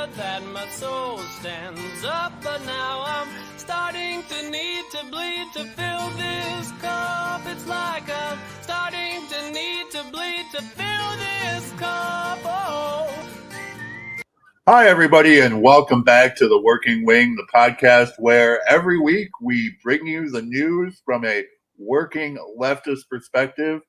there that my soul stands up, but now I'm starting to need to bleed to fill this cup. It's like I'm starting to need to bleed to fill this cup. Oh. Hi, everybody, and welcome back to The Working Wing, the podcast where every week we bring you the news from a working leftist perspective.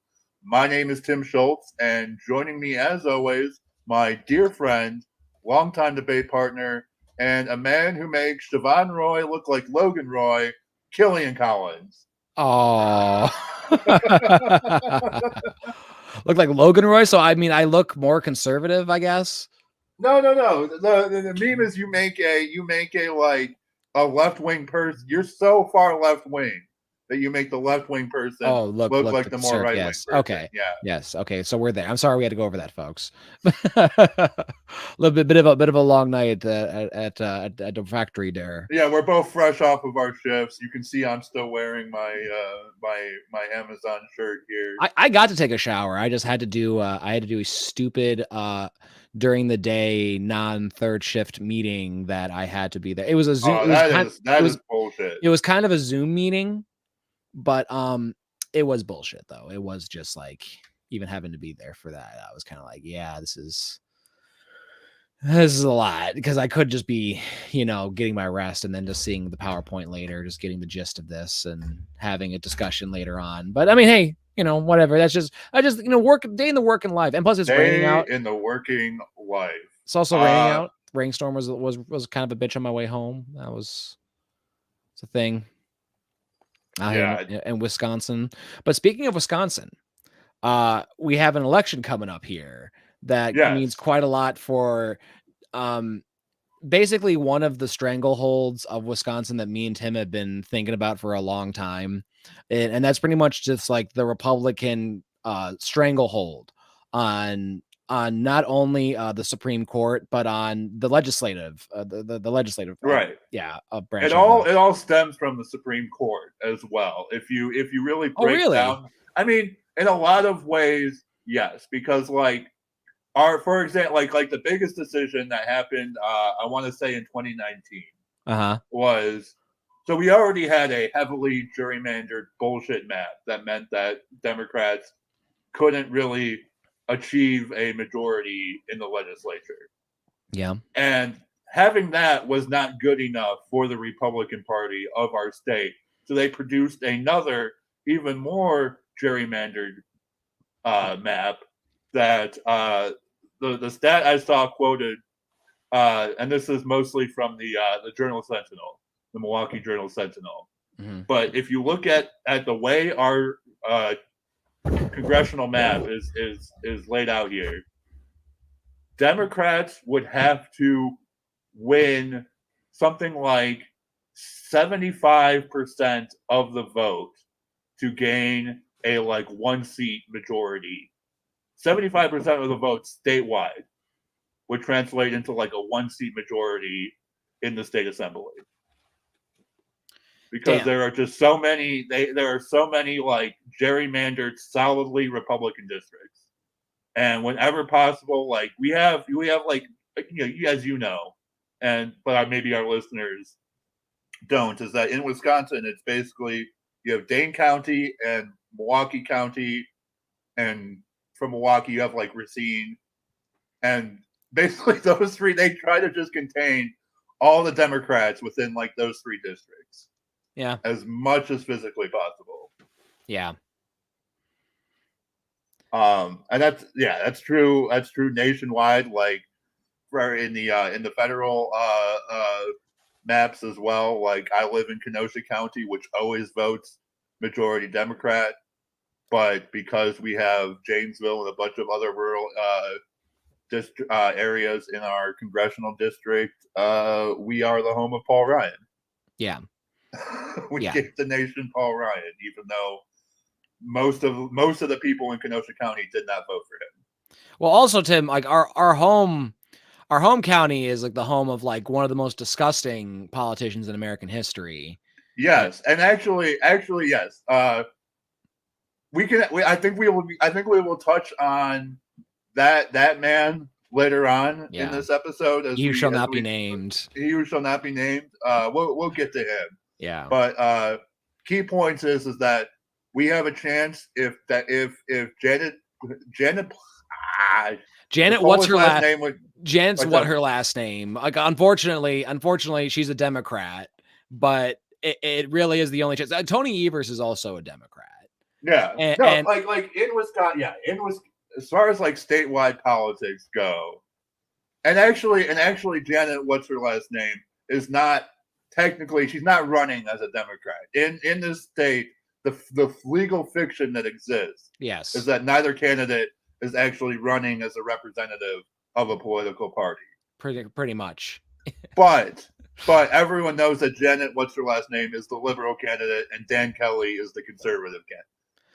My name is Tim Schultz, and joining me, as always, my dear friend, longtime debate partner, and a man who makes Siobhan Roy look like Logan Roy, Killian Collins. Oh, look like Logan Roy. So I mean, I look more conservative, I guess. No. The meme is you make a like a left wing person. You're so far left wing that you make the left wing person look like the more right wing person. Okay. Yeah. Yes. Okay. So we're there. I'm sorry we had to go over that, folks. A little bit of a long night at the factory there. Yeah, we're both fresh off of our shifts. You can see I'm still wearing my my Amazon shirt here. I got to take a shower. I just had to do a stupid during the day non-third shift meeting that I had to be there. It was a Zoom. That is bullshit. It was kind of a Zoom meeting, but it was bullshit though. It was just like even having to be there for that. I was kind of like, yeah, this is a lot, because I could just be, getting my rest and then just seeing the PowerPoint later, just getting the gist of this and having a discussion later on. But I mean, hey, whatever. That's just, work day in the working life. And plus it's raining out. In the working life. It's also raining out. Rainstorm was kind of a bitch on my way home. It's a thing. In Wisconsin. But speaking of Wisconsin, we have an election coming up here that means quite a lot for basically one of the strangleholds of Wisconsin that me and Tim have been thinking about for a long time. And that's pretty much just like the Republican stranglehold on not only the Supreme Court, but on the legislative, the legislative, right? Branch. It all stems from the Supreme Court as well. If you really break down, I mean, in a lot of ways, yes, because for example, like the biggest decision that happened, I want to say in 2019, was. So we already had a heavily gerrymandered bullshit map that meant that Democrats couldn't really achieve a majority in the legislature. Yeah. And having that was not good enough for the Republican Party of our state. So they produced another, even more gerrymandered map that the stat I saw quoted, and this is mostly from the Journal Sentinel, the Milwaukee Journal Sentinel. Mm-hmm. But if you look at the way our congressional map is laid out here, Democrats would have to win something like 75% of the vote to gain a one seat majority. 75% of the vote statewide would translate into a 1-seat majority in the state assembly. Because there are just so many, there are so many gerrymandered, solidly Republican districts, and whenever possible, we have as but maybe our listeners don't, is that in Wisconsin it's basically you have Dane County and Milwaukee County, and from Milwaukee you have Racine, and basically those three, they try to just contain all the Democrats within those three districts. Yeah. As much as physically possible. Yeah. And that's true. That's true nationwide. In the federal maps as well. I live in Kenosha County, which always votes majority Democrat, but because we have Janesville and a bunch of other rural areas in our congressional district, we are the home of Paul Ryan. Yeah. We gave the nation Paul Ryan, even though most of the people in Kenosha County did not vote for him. Well, also, Tim, our home county is the home of one of the most disgusting politicians in American history. Yes, and actually, yes. I think we will touch on that man later on in Yeah. this episode. He who shall not be named. He who shall not be named. We'll get to him. Yeah. But key points is that we have a chance if Janet, what's her last name? Janet's what her last name? Like, unfortunately, she's a Democrat, but it really is the only chance. Tony Evers is also a Democrat. Yeah, and like in Wisconsin, as far as like statewide politics go, and actually, Janet, what's her last name, is not technically, she's not running as a Democrat in this state. The legal fiction that exists, yes, is that neither candidate is actually running as a representative of a political party. Pretty much. But everyone knows that Janet, what's her last name, is the liberal candidate, and Dan Kelly is the conservative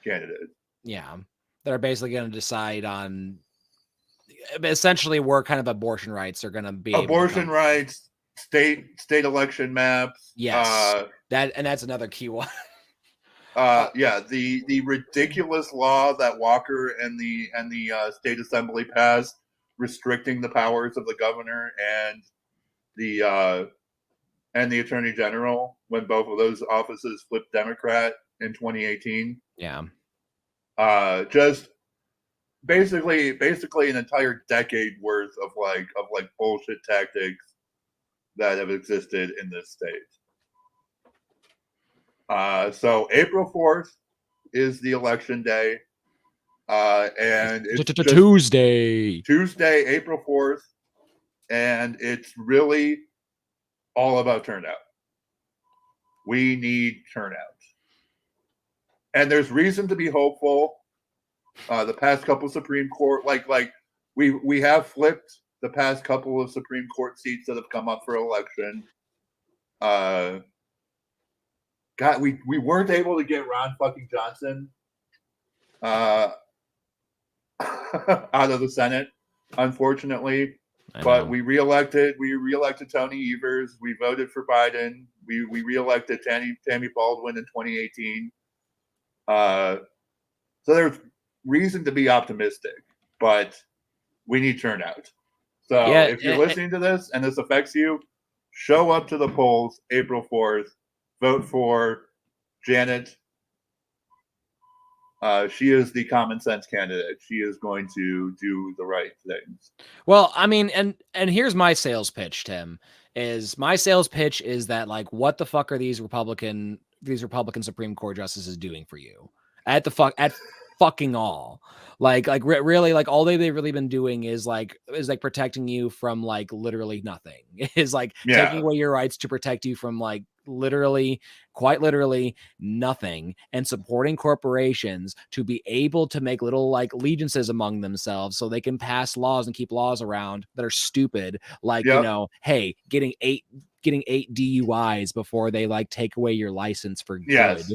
candidate. Yeah, they're basically going to decide on essentially where kind of abortion rights are going to be. Abortion rights, state election maps. Yes, that's another key one. The ridiculous law that Walker and the state assembly passed, restricting the powers of the governor and the attorney general when both of those offices flipped Democrat in 2018. Yeah. Just basically an entire decade worth of bullshit tactics that have existed in this state. So April 4th is the election day. And it's Tuesday, April 4th. And it's really all about turnout. We need turnout. And there's reason to be hopeful. The past couple of Supreme Court, we have flipped the past couple of Supreme Court seats that have come up for election. God, we weren't able to get Ron fucking Johnson out of the Senate, unfortunately. But we reelected Tony Evers. We voted for Biden. We reelected Tammy Baldwin in 2018. So there's reason to be optimistic, but we need turnout. So if you're listening to this and this affects you, show up to the polls April 4th. Vote for Janet. She is the common sense candidate. She is going to do the right things. Well, I mean, and here's my sales pitch, Tim. My sales pitch is that, like, what the fuck are these Republican Supreme Court justices doing for you? At fucking all. Really, like, all they've really been doing is protecting you from like literally nothing. Is taking away your rights to protect you from like quite literally nothing, and supporting corporations to be able to make little like allegiances among themselves so they can pass laws and keep laws around that are stupid. Hey, getting eight DUIs before they like take away your license for good. Yes.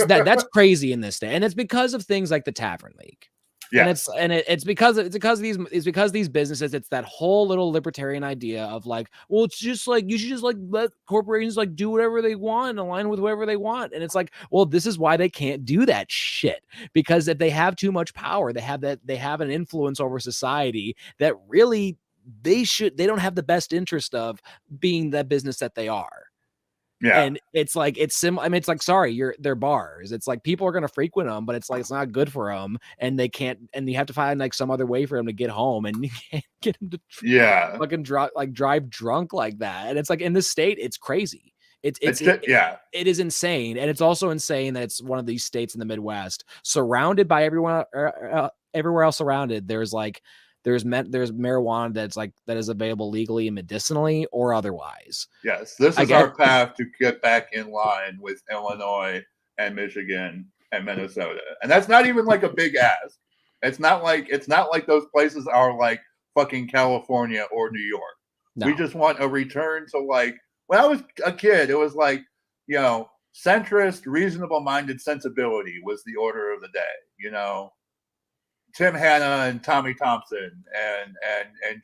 That's crazy in this day, and it's because of things like the Tavern League. Yeah. It's because these businesses, it's that whole little libertarian idea of like, well, it's just like you should just like let corporations like do whatever they want, align with whoever they want. And it's like, well, this is why they can't do that shit, because if they have too much power, they have an influence over society that really they don't have the best interest of being the business that they are. Yeah. And it's like, it's like, sorry, they're bars. It's like people are going to frequent them, but it's like, it's not good for them. And they can't, and you have to find like some other way for them to get home, and you can't get them to fucking drive drunk like that. And it's like, in this state, it's crazy. It is insane. And it's also insane that it's one of these states in the Midwest surrounded by everywhere else surrounded. There's marijuana that is available legally and medicinally or otherwise. Yes, this is our path to get back in line with Illinois and Michigan and Minnesota, and that's not even like a big ask. It's not like those places are like fucking California or New York. No. We just want a return to like when I was a kid. It was like, you know, centrist, reasonable-minded sensibility was the order of the day. You know. Tim Hanna and Tommy Thompson and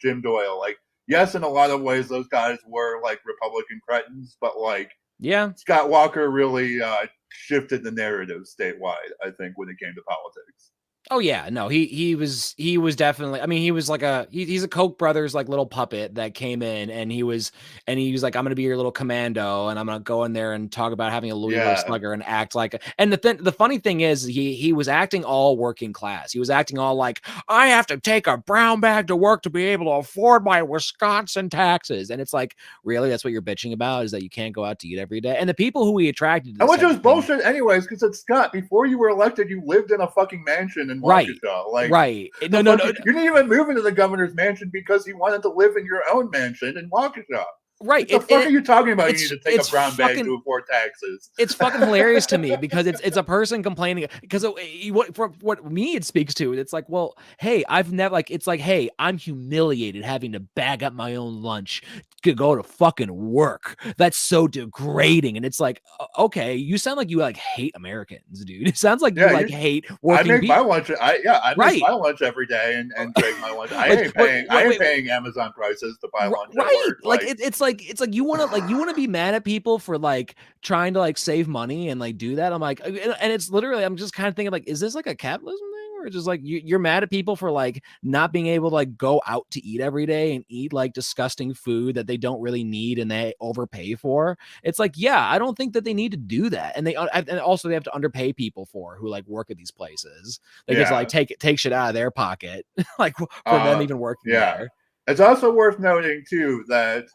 Jim Doyle. Like, yes, in a lot of ways, those guys were like Republican cretins, but like, yeah, Scott Walker really shifted the narrative statewide, I think, when it came to politics. Oh yeah, no, he was definitely. I mean, he was like he's a Koch brothers like little puppet that came in, and he was like, I'm gonna be your little commando, and I'm gonna go in there and talk about having a Louisville Yeah. Slugger and act like. And the funny thing is, he was acting all working class. He was acting all like, I have to take a brown bag to work to be able to afford my Wisconsin taxes, and it's like, really, that's what you're bitching about, is that you can't go out to eat every day. And the people who he attracted, to And which this was type of thing- bullshit anyways, because it's Scott, before you were elected, you lived in a fucking mansion in Right. Waukesha. Like, right? No, you didn't even move into the governor's mansion because he wanted to live in your own mansion in Waukesha. Right. What the fuck are you talking about? You it's- need to take it's a brown bag fucking- to afford taxes. It's fucking hilarious to me because it's a person complaining, because what me it speaks to, it's like, well, hey, I've never, like, it's like, hey, I'm humiliated having to bag up my own lunch to go to fucking work. That's so degrading. And it's like, okay, you sound like you like hate Americans, dude. It sounds like you Yeah, like hate I working make my people. lunch. I Right. make my lunch every day and take my lunch. I Like, ain't paying. I wait, ain't paying Amazon prices to buy lunch at Right. work. Like it's like you want to be mad at people for like trying to like save money and like do that. I'm like, and it's literally, I'm just kind of thinking like, is this like a capitalism thing, or just like you're mad at people for like not being able to like go out to eat every day and eat like disgusting food that they don't really need and they overpay for? It's like, yeah, I don't think that they need to do that. And and also they have to underpay people who like work at these places. They get to like take shit out of their pocket, like for them even working there. It's also worth noting too that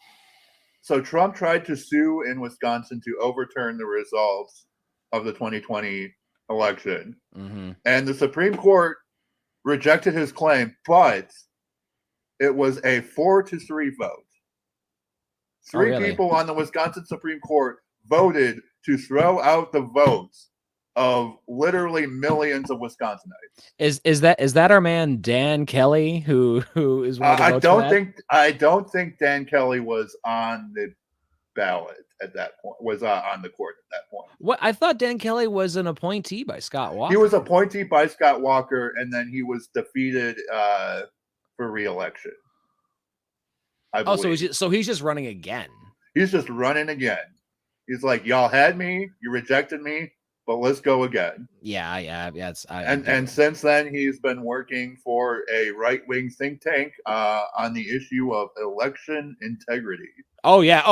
so Trump tried to sue in Wisconsin to overturn the results of the 2020 election, and the Supreme Court rejected his claim, but it was a 4-3 vote. Three people on the Wisconsin Supreme Court voted to throw out the votes of literally millions of Wisconsinites. Is that our man Dan Kelly, who is one of the votes I don't think Dan Kelly was on the ballot at that point, was on the court at that point. What, I thought Dan Kelly was an appointee by Scott Walker. He was appointee by Scott Walker, and then he was defeated for re-election. So he's just running again. He's just running again. He's like, y'all had me, you rejected me, but let's go again. Yeah. And since then, he's been working for a right-wing think tank on the issue of election integrity. Oh yeah.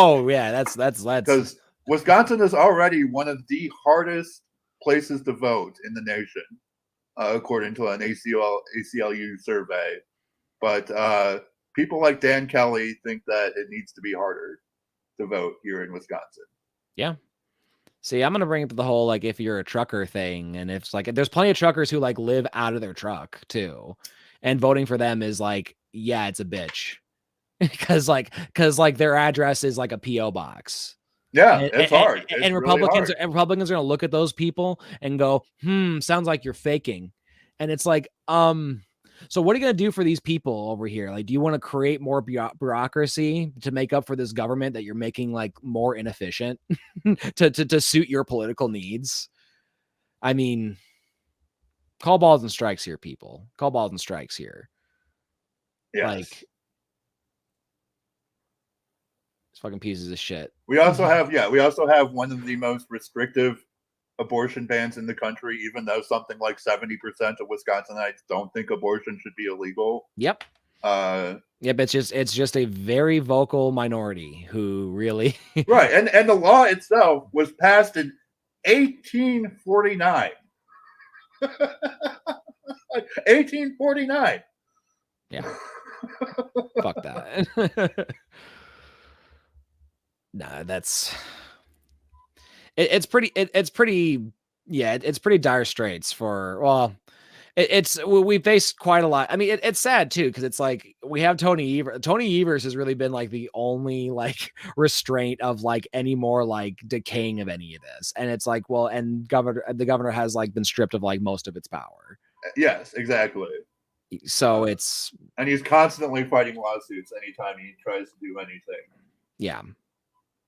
That's because Wisconsin is already one of the hardest places to vote in the nation, according to an ACLU survey. But people like Dan Kelly think that it needs to be harder to vote here in Wisconsin. Yeah. See, I'm gonna bring up the whole like if you're a trucker thing, and it's like there's plenty of truckers who like live out of their truck too, and voting for them is like, yeah, it's a bitch, because their address is like a PO box. Yeah, it's hard. And Republicans are gonna look at those people and go, sounds like you're faking, and it's like, so what are you going to do for these people over here? Like, do you want to create more bureaucracy to make up for this government that you're making like more inefficient to suit your political needs? I mean, call balls and strikes here, people. Call balls and strikes here. Yes. Like, these fucking pieces of shit. We also have one of the most restrictive abortion bans in the country, even though something like 70% of Wisconsinites don't think abortion should be illegal. Yep. But it's just a very vocal minority who really right. And the law itself was passed in 1849. 1849. Yeah. Fuck that. Nah, that's it's pretty dire straits for, well, we faced quite a lot. I mean, it's sad too, because it's like we have Tony Evers. Tony Evers has really been like the only like restraint of like any more like decaying of any of this. And it's like, well, and the governor has like been stripped of like most of its power. Yes, exactly. So and he's constantly fighting lawsuits anytime he tries to do anything. Yeah.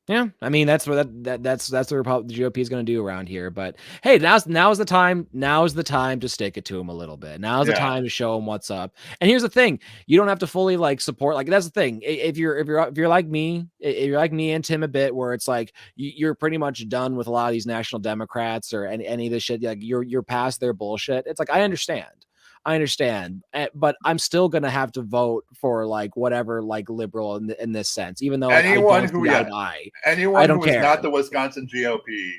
Yeah, I mean that's what that's the GOP is going to do around here. But hey, now's the time. Now's the time to stick it to him a little bit. Now's the time to show him what's up. And here's the thing: you don't have to fully like support. Like that's the thing. If you're like me, and Tim a bit, where it's like you're pretty much done with a lot of these national Democrats or any of this shit. Like you're past their bullshit. It's like I understand. I understand, but I'm still gonna have to vote for like whatever like liberal in this sense, even though like, anyone I who don't see eye to eye. I anyone don't who is care. not the Wisconsin GOP,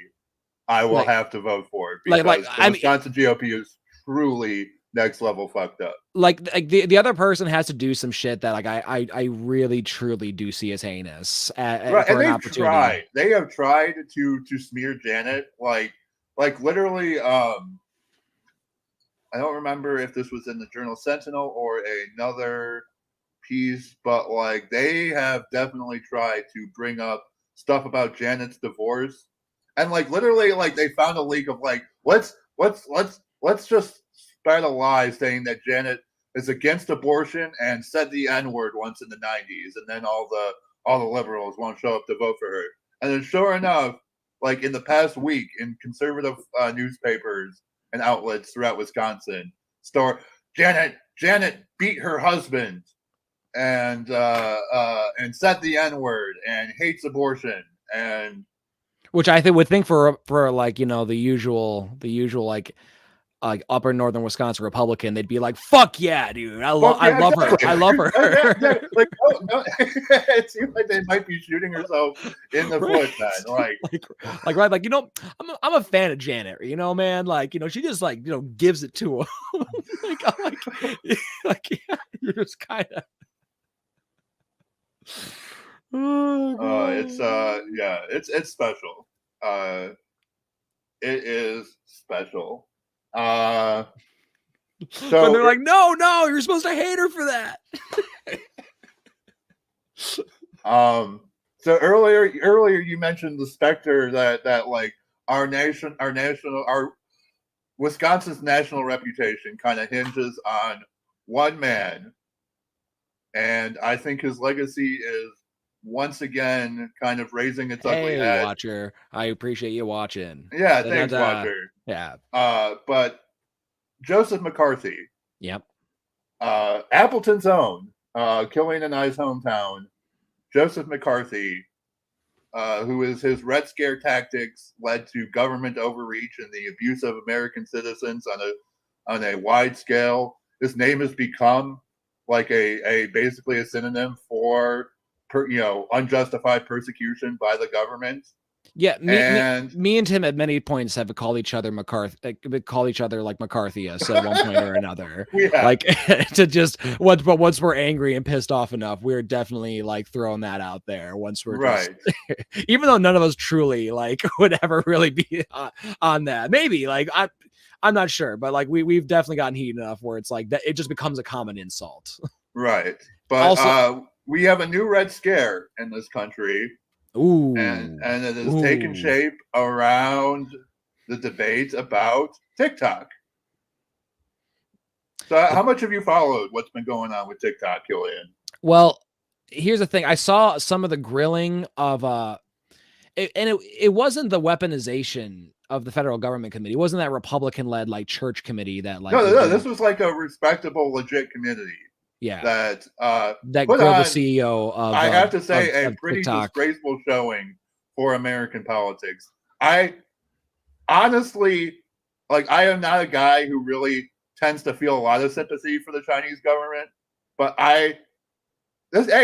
I will Like- have to vote for it like- because like, the I mean- Wisconsin GOP is truly next level fucked up. Like the other person has to do some shit that like I really truly do see as heinous Right, for and an they've opportunity. tried. They have tried to smear Janet, like literally. I don't remember if this was in the Journal Sentinel or another piece, but like they have definitely tried to bring up stuff about Janet's divorce, and like literally, like they found a leak of like let's just spread a lie saying that Janet is against abortion and said the N-word once in the 90s, and then all the liberals won't show up to vote for her. And then sure enough, like in the past week in conservative newspapers and outlets throughout Wisconsin, Janet beat her husband and said the N-word and hates abortion, and which I would think for like, you know, the usual like upper northern Wisconsin Republican, they'd be like, "Fuck yeah, dude! I love her. I love her." Like, no, it seems like they might be shooting herself in the foot, man. Like, right, like, you know, I'm a fan of Janet, you know, man. Like, you know, she just like, you know, gives it to him. Like, I'm like, yeah, you're just kind of. It's special. It is special. So but they're like, no, you're supposed to hate her for that. So earlier you mentioned the specter that like our Wisconsin's national reputation kind of hinges on one man, and I think his legacy is once again kind of raising its ugly head. Watcher, I appreciate you watching. Yeah, thanks, Watcher. Yeah. But Joseph McCarthy. Yep. Appleton's own, Killian and I's hometown, Joseph McCarthy, who is his Red Scare tactics led to government overreach and the abuse of American citizens on a wide scale. His name has become like a basically a synonym for unjustified persecution by the government. Yeah, me and Tim at many points have called each other McCarthy, like McCarthyist at one point or another. Yeah. Like to just once we're angry and pissed off enough, we're definitely like throwing that out there. Once we're right, even though none of us truly like would ever really be on that. Maybe like I'm not sure, but like we've definitely gotten heat enough where it's like that it just becomes a common insult. Right, but also, we have a new Red Scare in this country. Ooh. And it has taken shape around the debate about TikTok. So how much have you followed what's been going on with TikTok, Killian? Well, here's the thing. I saw some of the grilling of it wasn't the weaponization of the federal government committee. It wasn't that Republican-led like church committee that like No, this was like a respectable, legit community. Yeah, that grilled the CEO of. I have to say, a pretty TikTok. disgraceful showing for American politics. I honestly, like, I am not a guy who really tends to feel a lot of sympathy for the Chinese government, but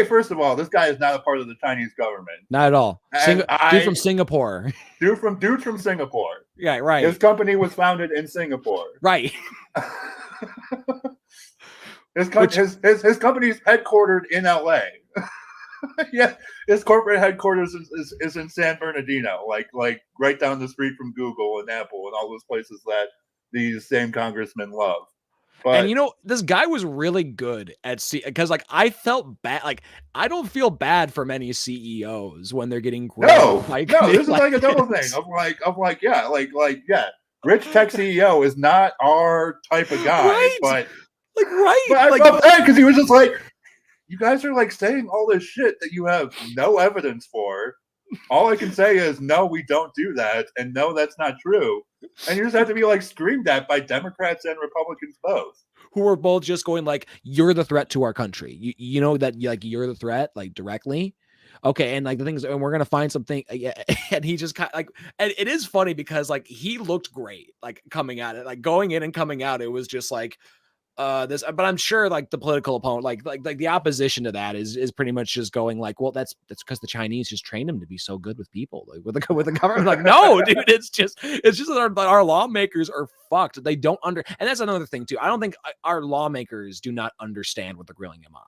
first of all, this guy is not a part of the Chinese government. Not at all. Dude from Singapore. Dude from Singapore. Yeah, right. His company was founded in Singapore. Right. His company's headquartered in LA. Yeah, his corporate headquarters is in San Bernardino, like right down the street from Google and Apple and all those places that these same congressmen love. But, and you know, this guy was really good at because like I felt bad. Like I don't feel bad for many CEOs when they're getting grilled. No, this is like a double thing of like yeah. Rich tech CEO is not our type of guy, right. But I felt bad because he was just like, you guys are like saying all this shit that you have no evidence for. All I can say is no, we don't do that, and no, that's not true. And you just have to be like screamed at by Democrats and Republicans both, who are both just going like, "You're the threat to our country." You know that like you're the threat, like directly. Okay, and like the things, and we're gonna find something. Yeah, and he just kind of like, and it is funny because like he looked great, like coming at it, like going in and coming out. It was just like, this, but I'm sure like the political opponent, like the opposition to that is pretty much just going like, well, that's because the Chinese just trained them to be so good with people, like with the government. Like, no, dude, it's just that our lawmakers are fucked. They don't and that's another thing too. I don't think our lawmakers do not understand what they're grilling them on.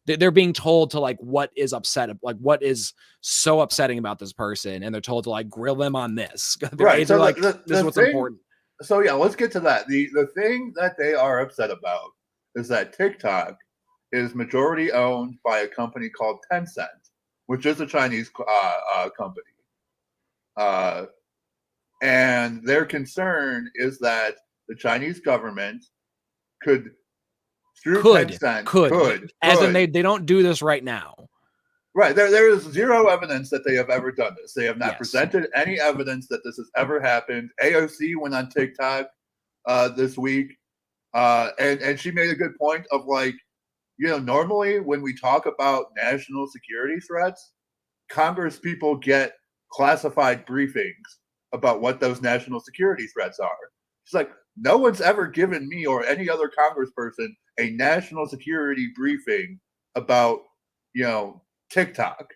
They're being told to like what is what is so upsetting about this person, and they're told to like grill them on this. Right. So like, this is what's important. So yeah, let's get to that. The thing that they are upset about is that TikTok is majority owned by a company called Tencent, which is a Chinese company. And their concern is that the Chinese government could Tencent, as in they don't do this right now. Right. There is zero evidence that they have ever done this. They have not presented any evidence that this has ever happened. AOC went on TikTok this week, and she made a good point of like, normally when we talk about national security threats, Congress people get classified briefings about what those national security threats are. She's like, no one's ever given me or any other congressperson a national security briefing about, TikTok.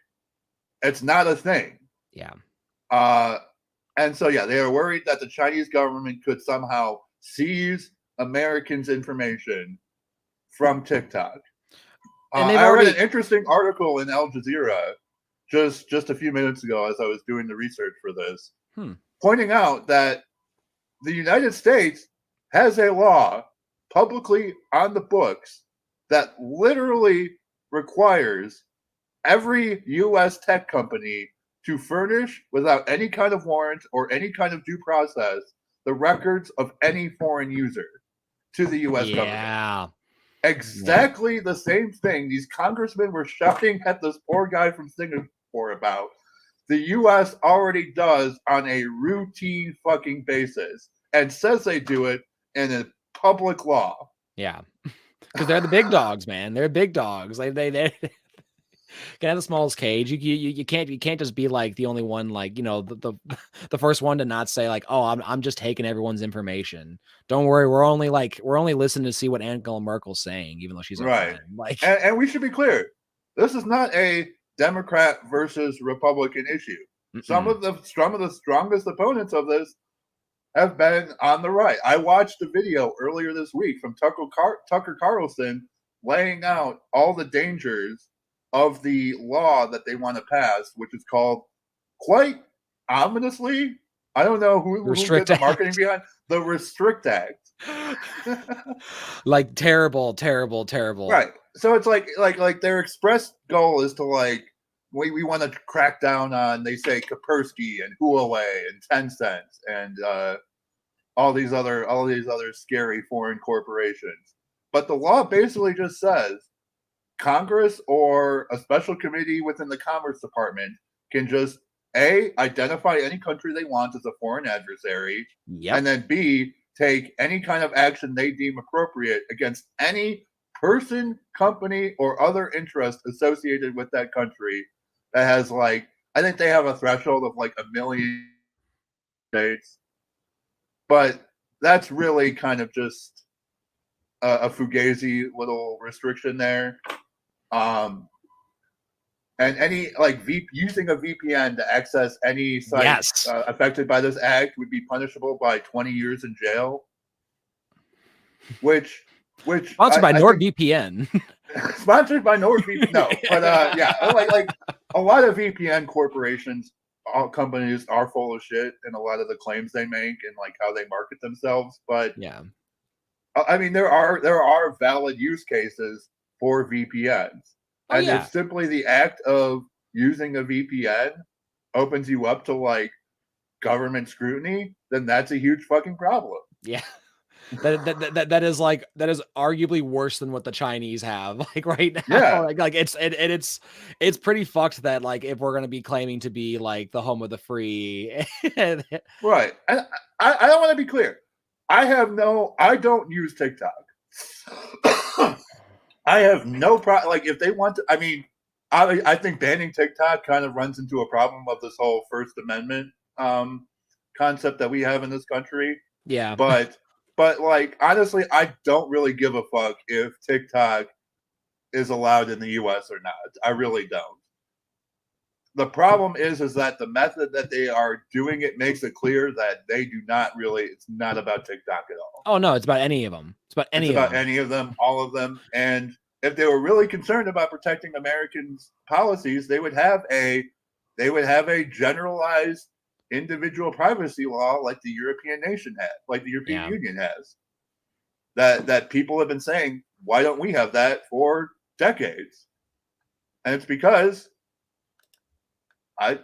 It's not a thing. Yeah. And so, yeah, they are worried that the Chinese government could somehow seize Americans' information from TikTok. And I read an interesting article in Al Jazeera just a few minutes ago as I was doing the research for this, pointing out that the United States has a law publicly on the books that literally requires every U.S. tech company to furnish, without any kind of warrant or any kind of due process, the records of any foreign user to the U.S. government. Exactly the same thing these congressmen were shouting at this poor guy from Singapore about. The U.S. already does on a routine fucking basis and says they do it in a public law. Yeah. Because they're the big dogs, man. They're big dogs. They can have the smallest cage. You can't just be like the only one, like, the first one to not say like, oh, I'm just taking everyone's information. Don't worry, we're only listening to see what Angela Merkel's saying, even though she's right. Like, and we should be clear, this is not a Democrat versus Republican issue. Some of the strongest opponents of this have been on the right. I watched a video earlier this week from Tucker Carlson laying out all the dangers of the law that they want to pass, which is called, quite ominously, I don't know who did the marketing behind, the Restrict Act. Like terrible. Right. So it's like their express goal is to like, we want to crack down on, they say, Kaspersky and Huawei and Tencent and all these other scary foreign corporations. But the law basically just says Congress or a special committee within the Commerce Department can just A, identify any country they want as a foreign adversary, and then B, take any kind of action they deem appropriate against any person, company, or other interest associated with that country that has, like, I think they have a threshold of like 1 million states. But that's really kind of just a fugazi little restriction there. And any using a VPN to access any site affected by this act would be punishable by 20 years in jail. Which sponsored by NordVPN. Sponsored by NordVPN. No, but like a lot of VPN corporations, all companies are full of shit in a lot of the claims they make and like how they market themselves. But yeah, I mean there are valid use cases for VPNs. And if simply the act of using a VPN opens you up to like government scrutiny, then that's a huge fucking problem. Yeah. That is arguably worse than what the Chinese have like right now. Yeah. Like it's pretty fucked that like if we're gonna be claiming to be like the home of the free. Right. And I don't want to be clear. I don't use TikTok. I have no problem. Like, if they want to, I mean, I think banning TikTok kind of runs into a problem of this whole First Amendment concept that we have in this country. Yeah. But But like honestly, I don't really give a fuck if TikTok is allowed in the US or not. I really don't. The problem is that the method that they are doing it makes it clear that they do not really, it's not about TikTok at all. Oh no, it's about any of them. It's about any It's of about them. any of them, all of them. And if they were really concerned about protecting Americans' policies, they would have a generalized individual privacy law like the European nation has, like the European Union has. That people have been saying, why don't we have that for decades? And it's because I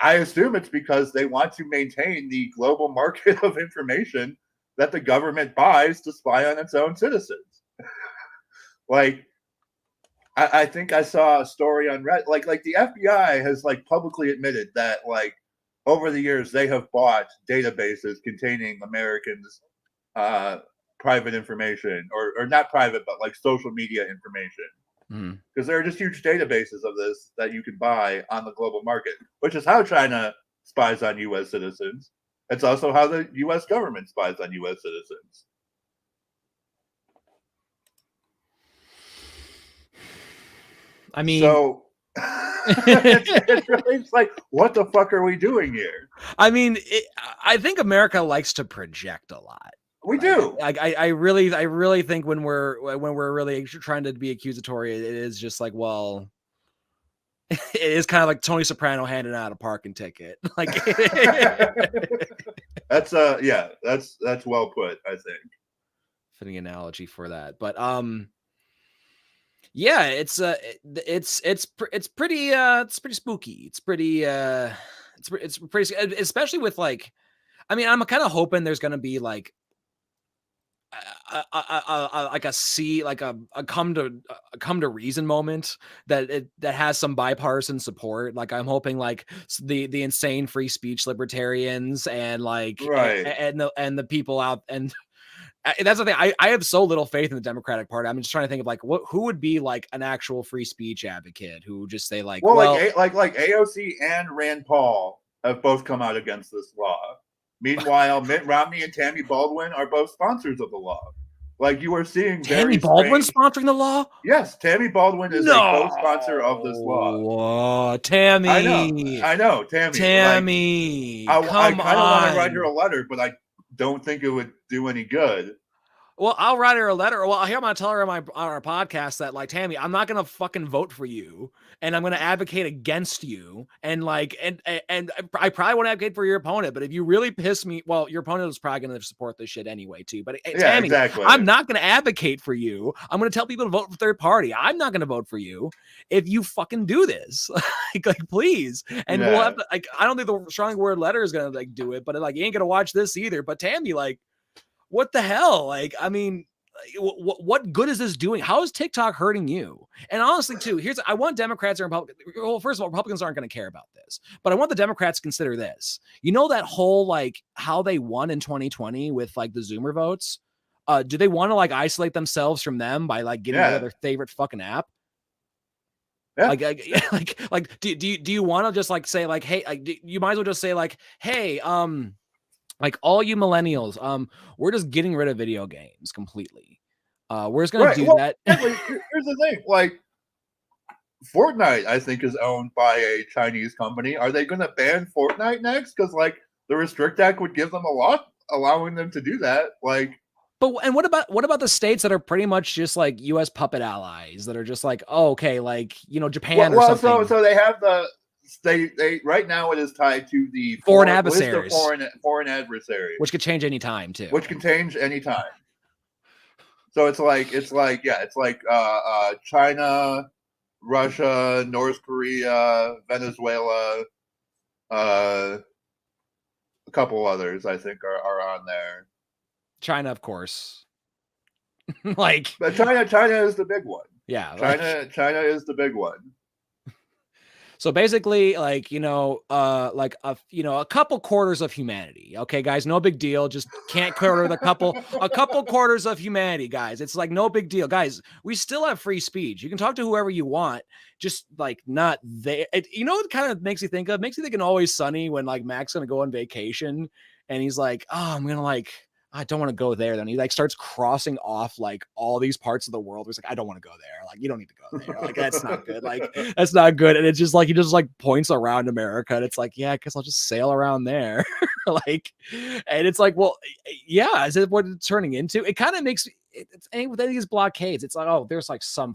assume it's because they want to maintain the global market of information that the government buys to spy on its own citizens. Like, I think I saw a story on Reddit. Like the FBI has like publicly admitted that like over the years they have bought databases containing Americans' private information, or not private, but like social media information. Because there are just huge databases of this that you can buy on the global market, which is how China spies on U.S. citizens. It's also how the U.S. government spies on U.S. citizens. I mean, so it's really, it's like, what the fuck are we doing here? I mean, I think America likes to project a lot. We do. I really think when we're really trying to be accusatory, it is just like, well, it is kind of like Tony Soprano handing out a parking ticket. Like that's that's well put, I think. Fitting analogy for that. But yeah, it's pretty spooky. It's pretty especially with like, I mean, I'm kind of hoping there's going to be like like a come to reason moment that has some bipartisan support. Like I'm hoping like the insane free speech libertarians and like right. and the people out, and that's the thing. I have so little faith in the Democratic Party. I'm just trying to think of like who would be like an actual free speech advocate who would just say like, like AOC and Rand Paul have both come out against this law. Meanwhile, Mitt Romney and Tammy Baldwin are both sponsors of the law. Like you are seeing Tammy Baldwin sponsoring the law? Yes, Tammy Baldwin is a co-sponsor of this law. Tammy. I know, Tammy. Tammy. Like, I kind of want to write her a letter, but I don't think it would do any good. Well, I'll write her a letter. Well, here I'm going to tell her on our podcast that like, Tammy, I'm not going to fucking vote for you, and I'm going to advocate against you. And like, and I probably won't advocate for your opponent, but if you really piss me, well, your opponent is probably going to support this shit anyway too. But yeah, Tammy, exactly. I'm not going to advocate for you. I'm going to tell people to vote for third party. I'm not going to vote for you if you fucking do this. like, please. And we'll have to, like, I don't think the strong word letter is going to like do it, but like, you ain't going to watch this either. But Tammy, like, what the hell? Like, I mean, what good is this doing? How is TikTok hurting you? And honestly, too, I want Democrats and Republicans. Well, first of all, Republicans aren't going to care about this, but I want the Democrats to consider this. You know, that whole like how they won in 2020 with like the Zoomer votes. Do they want to like isolate themselves from them by like getting rid of their favorite fucking app? Yeah. Like, do you want to just like say like, hey, like, you might as well just say like, hey, like all you millennials, we're just getting rid of video games completely. We're just gonna do that. Here's the thing: like Fortnite, I think, is owned by a Chinese company. Are they going to ban Fortnite next? Because like the Restrict Act would give them a lot, allowing them to do that. Like, but and what about the states that are pretty much just like U.S. puppet allies that are just like, oh, okay, like Japan or something. So they have they right now it is tied to the foreign adversaries, foreign adversaries, which could change any time too. So it's like China, Russia, North Korea, Venezuela, a couple others I think are on there. China, of course. Like, but China is the big one. Yeah, China is the big one. So basically, like, like a couple quarters of humanity. Okay, guys, no big deal. Just can't quarter a couple quarters of humanity, guys. It's like no big deal, guys. We still have free speech. You can talk to whoever you want, just like not there. What kind of makes you think of? Makes you think of Always Sunny when like Mac's gonna go on vacation and he's like, oh, I'm I don't want to go there. Then he like starts crossing off like all these parts of the world. He's like, I don't want to go there. Like, you don't need to go there. Like, that's not good. Like, that's not good. And it's just like, he just like points around America. And it's like, yeah, I guess I'll just sail around there. Like, and it's like, well, yeah, is it what it's turning into? It kind of makes it's with any of these blockades. It's like, oh, there's like some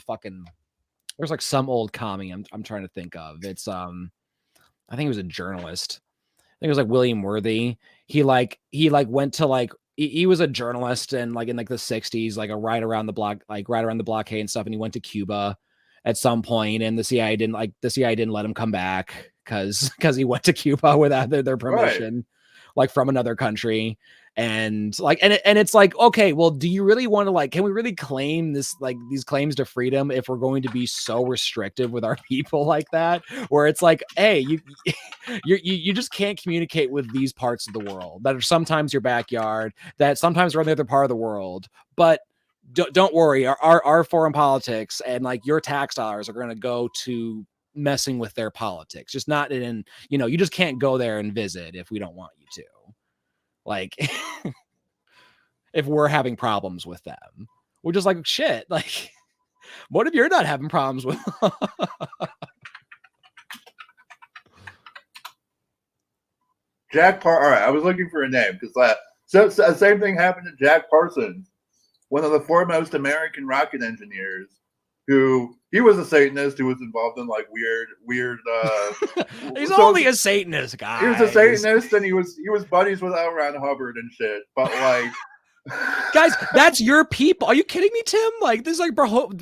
old commie I'm trying to think of. It's I think he was a journalist. I think it was like William Worthy. He went to like he was a journalist and like in like the 60s, like right around the blockade and stuff. And he went to Cuba at some point, and the CIA didn't let him come back because he went to Cuba without their permission, like from another country. And like, and it's like, okay, well, do you really want to like, can we really claim this, like these claims to freedom if we're going to be so restrictive with our people like that, where it's like, hey, you just can't communicate with these parts of the world that are sometimes your backyard, that sometimes are in the other part of the world. But don't worry, our foreign politics and like your tax dollars are going to go to messing with their politics, just not in, you just can't go there and visit if we don't want you to. Like, if we're having problems with them, we're just like, shit, like, what if you're not having problems with them? All right, I was looking for a name because so same thing happened to Jack Parsons, one of the foremost American rocket engineers, who he was a Satanist who was involved in like weird He's only a Satanist, guy. He was a Satanist, and he was buddies with L. Ron Hubbard and shit. But like, guys, that's your people. Are you kidding me, Tim? Like, this is like,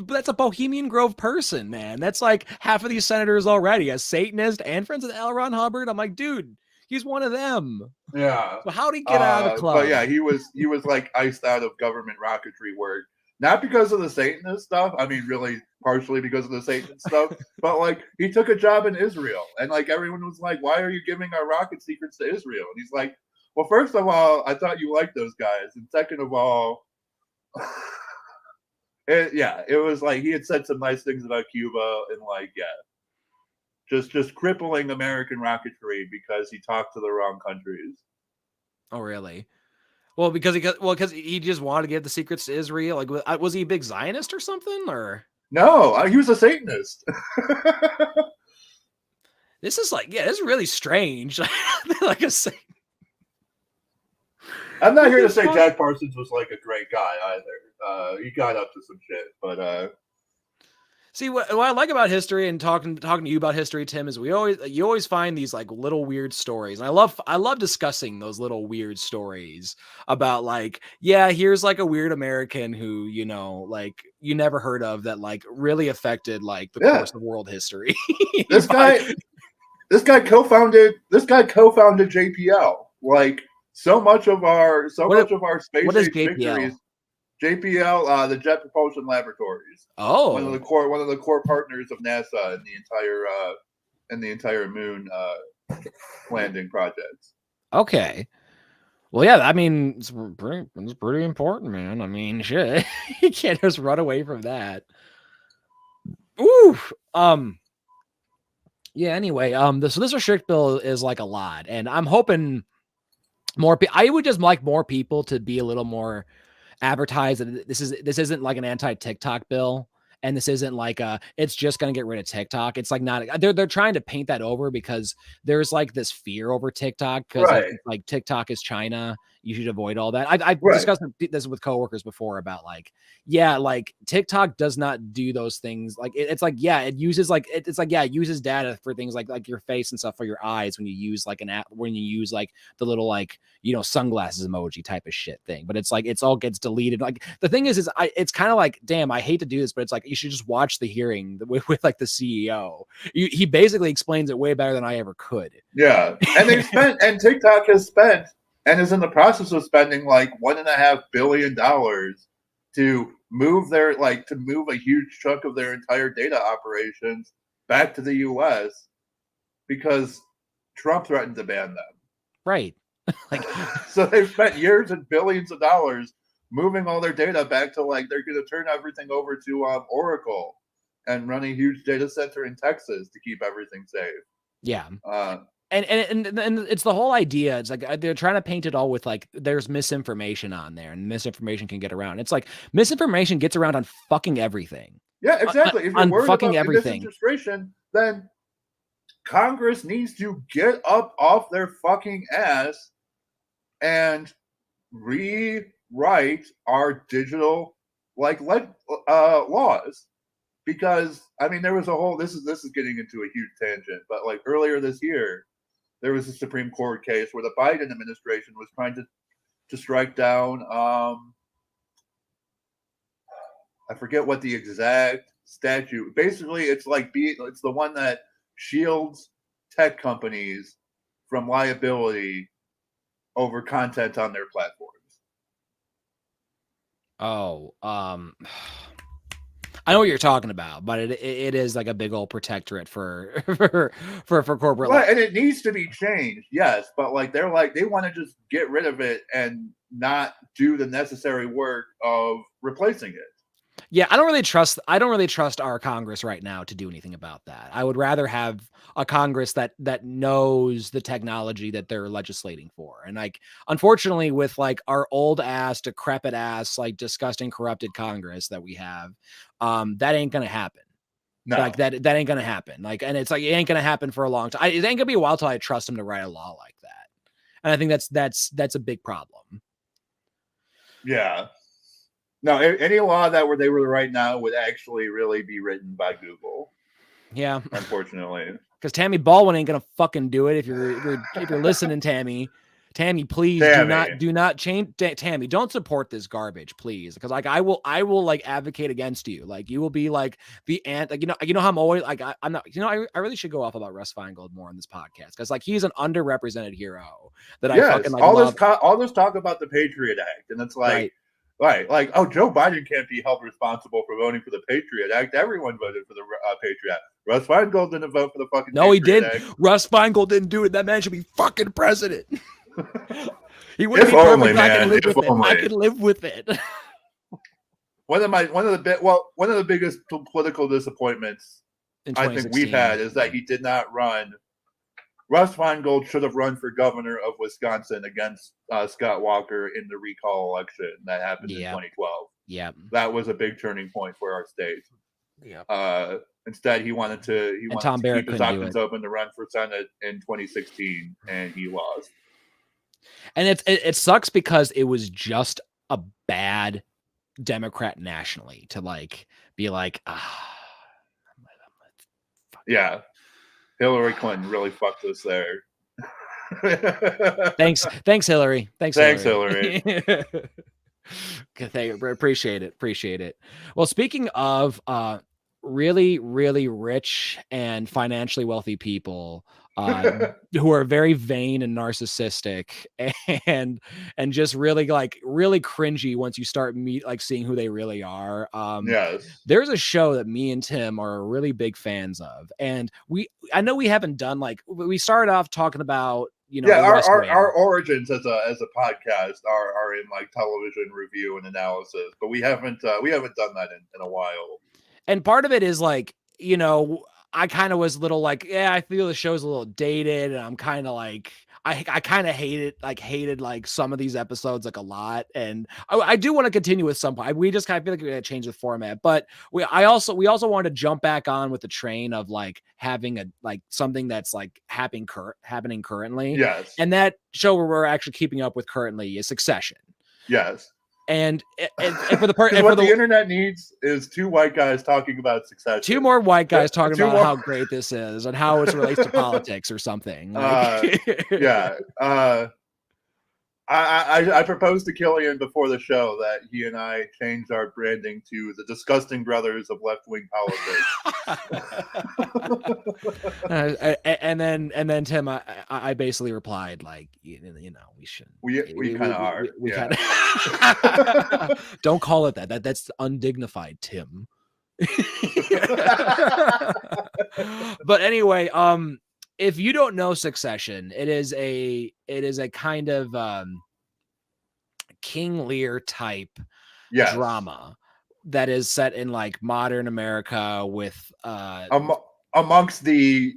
that's a Bohemian Grove person, man. That's like half of these senators already, a Satanist and friends with L. Ron Hubbard. I'm like, dude, he's one of them. Yeah. So how'd he get out of the club? But yeah, he was like iced out of government rocketry work. Not because of the Satanist stuff. I mean, really, partially because of the Satan stuff. But like, he took a job in Israel, and like everyone was like, "Why are you giving our rocket secrets to Israel?" And he's like, "Well, first of all, I thought you liked those guys, and second of all, it was like he had said some nice things about Cuba, and like, just crippling American rocketry because he talked to the wrong countries." Oh, really? Well, because he just wanted to get the secrets to Israel. Like, was he a big Zionist or something? Or no, he was a Satanist. This is like, this is really strange. Like a Satan. I'm not here to say Jack Parsons was like a great guy either. He got up to some shit, but see what I like about history and talking to you about history, Tim, is you always find these like little weird stories. And I love discussing those little weird stories about like, yeah, here's like a weird American who, like you never heard of that like really affected like the course of world history. This guy co-founded JPL. Like so much of our space age victories. JPL, the Jet Propulsion Laboratories. Oh, one of the core partners of NASA in the entire moon landing projects. Okay. Well, yeah, I mean, it's pretty important, man. I mean, shit, you can't just run away from that. Ooh. Yeah. Anyway, so this restrict bill is like a lot, and I'm hoping I would just like more people to be a little more advertised that this isn't like an anti-TikTok bill, and this isn't like it's just gonna get rid of TikTok. It's like not, they're trying to paint that over because there's like this fear over TikTok because like TikTok is China. You should avoid all that. I discussed this with coworkers before about like, yeah, like TikTok does not do those things. Like it's like, yeah, it uses like it's like, yeah, it uses data for things like your face and stuff for your eyes when you use like an app, when you use like the little like, sunglasses emoji type of shit thing. But it's like it's all gets deleted. Like the thing is it's kind of like, damn, I hate to do this, but it's like you should just watch the hearing with like the CEO. He basically explains it way better than I ever could. Yeah, and and TikTok has spent and is in the process of spending like $1.5 billion to move a huge chunk of their entire data operations back to the U.S. because Trump threatened to ban them. Right. So they've spent years and billions of dollars moving all their data back to like they're going to turn everything over to Oracle and run a huge data center in Texas to keep everything safe. Yeah. and it's the whole idea. It's like they're trying to paint it all with like there's misinformation on there, and misinformation can get around. It's like misinformation gets around on fucking everything. Yeah, exactly. If you're On worried fucking about everything. misinformation, then Congress needs to get up off their fucking ass and rewrite our digital laws. Because I mean, there was a whole. This is getting into a huge tangent, but like earlier this year, there was a Supreme Court case where the Biden administration was trying to strike down. I forget what the exact statute. Basically, it's it's the one that shields tech companies from liability over content on their platforms. Oh, I know what you're talking about, but it is like a big old protectorate for corporate. Right, and it needs to be changed, yes, but like they want to just get rid of it and not do the necessary work of replacing it. Yeah, I don't really trust our Congress right now to do anything about that. I would rather have a Congress that knows the technology that they're legislating for. And like, unfortunately, with like our old ass, decrepit ass, like disgusting, corrupted Congress that we have, that ain't gonna happen. No, like that ain't gonna happen. Like, and it's like it ain't gonna happen for a long time. It ain't gonna be a while till I trust them to write a law like that. And I think that's a big problem. Yeah. No, any law that they were right now would actually really be written by Google. Yeah, unfortunately, because Tammy Baldwin ain't gonna fucking do it. If you're listening, Tammy, please do not change. Tammy, don't support this garbage, please. Because like I will like advocate against you. Like you will be like the ant. Like you know how I'm always like I'm not. I really should go off about Russ Feingold more on this podcast because like he's an underrepresented hero that I fucking like. All this talk about the Patriot Act, and it's like. Right, like, oh, Joe Biden can't be held responsible for voting for the Patriot Act. Everyone voted for the Patriot Act. Russ Feingold didn't vote for the fucking Patriot he didn't. Act. Russ Feingold didn't do it. That man should be fucking president. He wouldn't be perfect. I could live with it. One of the biggest political disappointments I think we've had is that he did not run. Russ Feingold should have run for governor of Wisconsin against Scott Walker in the recall election that happened in 2012. Yeah, that was a big turning point for our state. Yeah. Instead, he wanted to keep his options open to run for Senate in 2016, and he lost. And it sucks because it was just a bad Democrat nationally to like be like, yeah. Hillary Clinton really fucked us there. Thanks, Hillary. Thanks, Hillary. Appreciate it. Well, speaking of really, really rich and financially wealthy people who are very vain and narcissistic and just really cringy once you start seeing who they really are. Yes. There's a show that me and Tim are really big fans of, and I know we haven't done we started off talking about our origins as a podcast are in like television review and analysis, but we haven't done that in a while. And part of it is like, I kind of was a little like, I feel the show's a little dated, and I'm kind of like, I kind of hated some of these episodes like a lot, and I do want to continue with some. We just kind of feel like we got to change the format, but we also wanted to jump back on with the train of like having something that's like happening currently. Yes, and that show where we're actually keeping up with currently is Succession. Yes. And for the internet needs is two white guys talking about Succession. Two more white guys talking about how great this is and how it relates to politics or something. Yeah. I proposed to Killian before the show that he and I changed our branding to the Disgusting Brothers of Left-Wing Politics. And then Tim, I basically replied like, we should. We kind of are. We kinda... Don't call it that. That's undignified, Tim. But anyway, if you don't know Succession, it is a kind of King Lear type drama that is set in like modern America with amongst the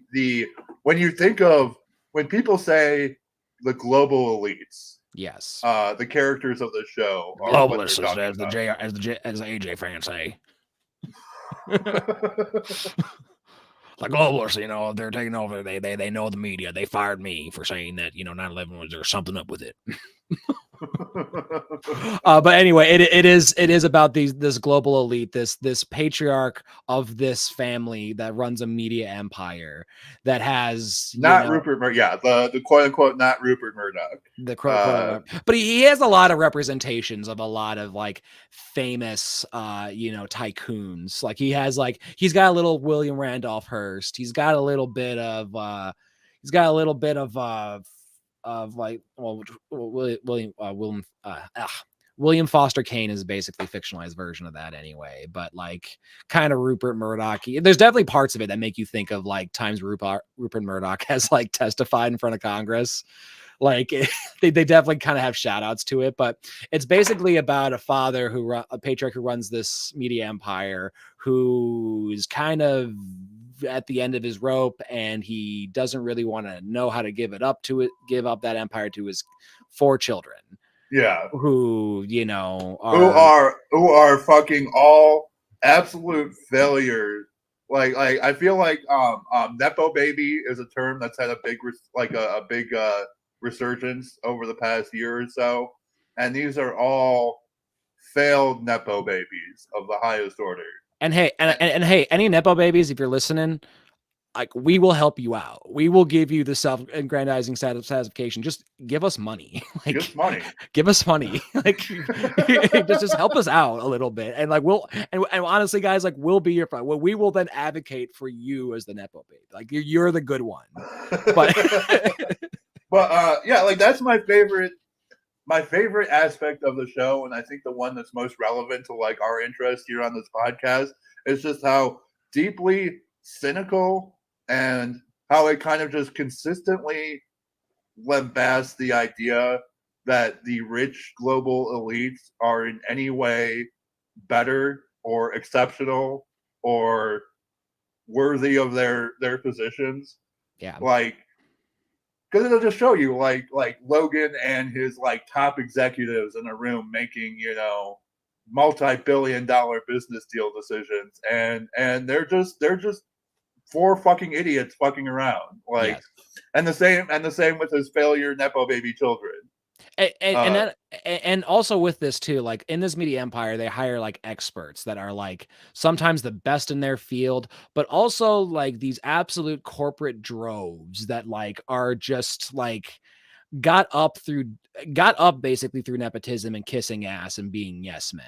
when you think of when people say the global elites, Yes. the characters of the show are what they're Globalists, talking as the about. J as the AJ fans say. The globalists, you know, they're taking over. They know the media. They fired me for saying that, you know, 9/11 was there's something up with it. But anyway, it is about this global elite, this patriarch of this family that runs a media empire that has not Rupert Murdoch. Yeah, the quote unquote not Rupert Murdoch. But he has a lot of representations of a lot of like famous tycoons. Like he's got a little William Randolph Hearst. He's got a little bit of William Foster Kane is basically fictionalized version of that anyway, but like kind of Rupert Murdoch. There's definitely parts of it that make you think of like times Rupert Murdoch has like testified in front of Congress. Like they definitely kind of have shout outs to it, but it's basically about a father a patriarch who runs this media empire who is kind of at the end of his rope, and he doesn't really want to know how to give up that empire to his 4 children. Yeah, who are fucking all absolute failures. Like I feel like nepo baby is a term that's had a big resurgence over the past year or so, and these are all failed nepo babies of the highest order. And hey, and hey, any nepo babies, if you're listening, like we will help you out. We will give you the self-aggrandizing satisfaction. Just give us money. Like just money. Give us money. Like just help us out a little bit. And like and honestly, guys, like we'll be your friend. Well, we will then advocate for you as the nepo baby. Like you're the good one. But yeah, like that's my favorite aspect of the show, and I think the one that's most relevant to like our interest here on this podcast is just how deeply cynical and how it kind of just consistently lambasts the idea that the rich global elites are in any way better or exceptional or worthy of their positions. Yeah. Like, because it'll just show you like Logan and his like top executives in a room making, multi-billion-dollar business deal decisions, and they're just 4 fucking idiots fucking around. Like, yes. and the same with his failure nepo baby children. And also with this too, like in this media empire, they hire like experts that are like sometimes the best in their field, but also like these absolute corporate droves that like are just like got up basically through nepotism and kissing ass and being yes men.